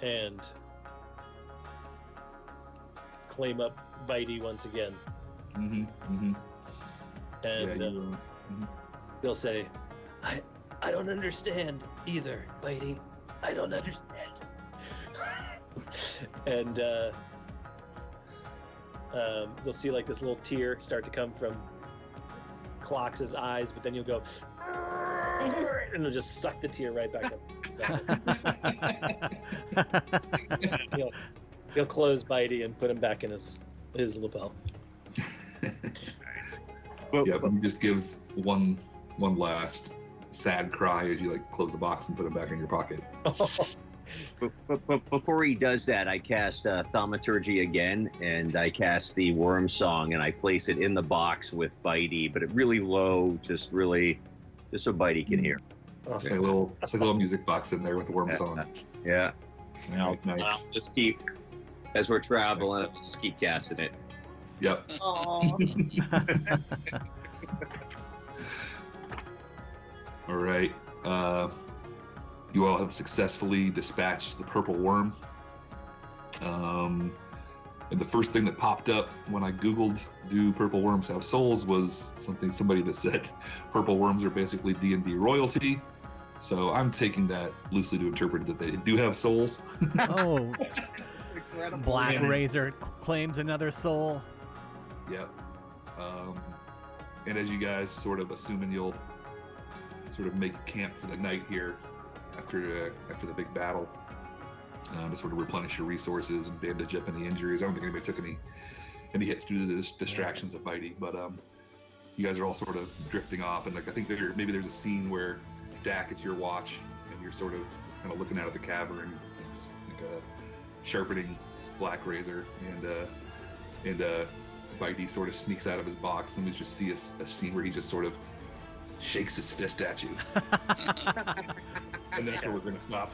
and claim up Bitey once again. Mm-hmm. Mm-hmm. And he'll say, I don't understand either, Bitey. I don't understand. And you'll see like this little tear start to come from Clocks' eyes, but then you'll go, and it'll just suck the tear right back up. He'll close Bitey and put him back in his lapel. Yeah, but he just gives one last sad cry as you like close the box and put it back in your pocket. But before he does that, I cast Thaumaturgy again, and I cast the Worm Song, and I place it in the box with Bitey, but it really low, just so Bitey can hear. It's like a little music box in there with the Worm Song. Yeah. Nice. I'll just keep, as we're traveling, I'll just keep casting it. Yep. Aww. All right. You all have successfully dispatched the purple worm. And the first thing that popped up when I Googled, do purple worms have souls, was somebody that said purple worms are basically D&D royalty. So I'm taking that loosely to interpret that they do have souls. Oh, Black Razor claims another soul. Yep. And as you guys sort of assuming you'll sort of make camp for the night here after the big battle, to sort of replenish your resources and bandage up any injuries. I don't think anybody took any hits due to the distractions of Bitey, but you guys are all sort of drifting off, and like I think maybe there's a scene where Dak, it's your watch, and you're sort of kind of looking out at the cavern, and just like a sharpening Black Razor, and Bitey sort of sneaks out of his box, and we just see a scene where he just sort of shakes his fist at you. And that's where we're going to stop.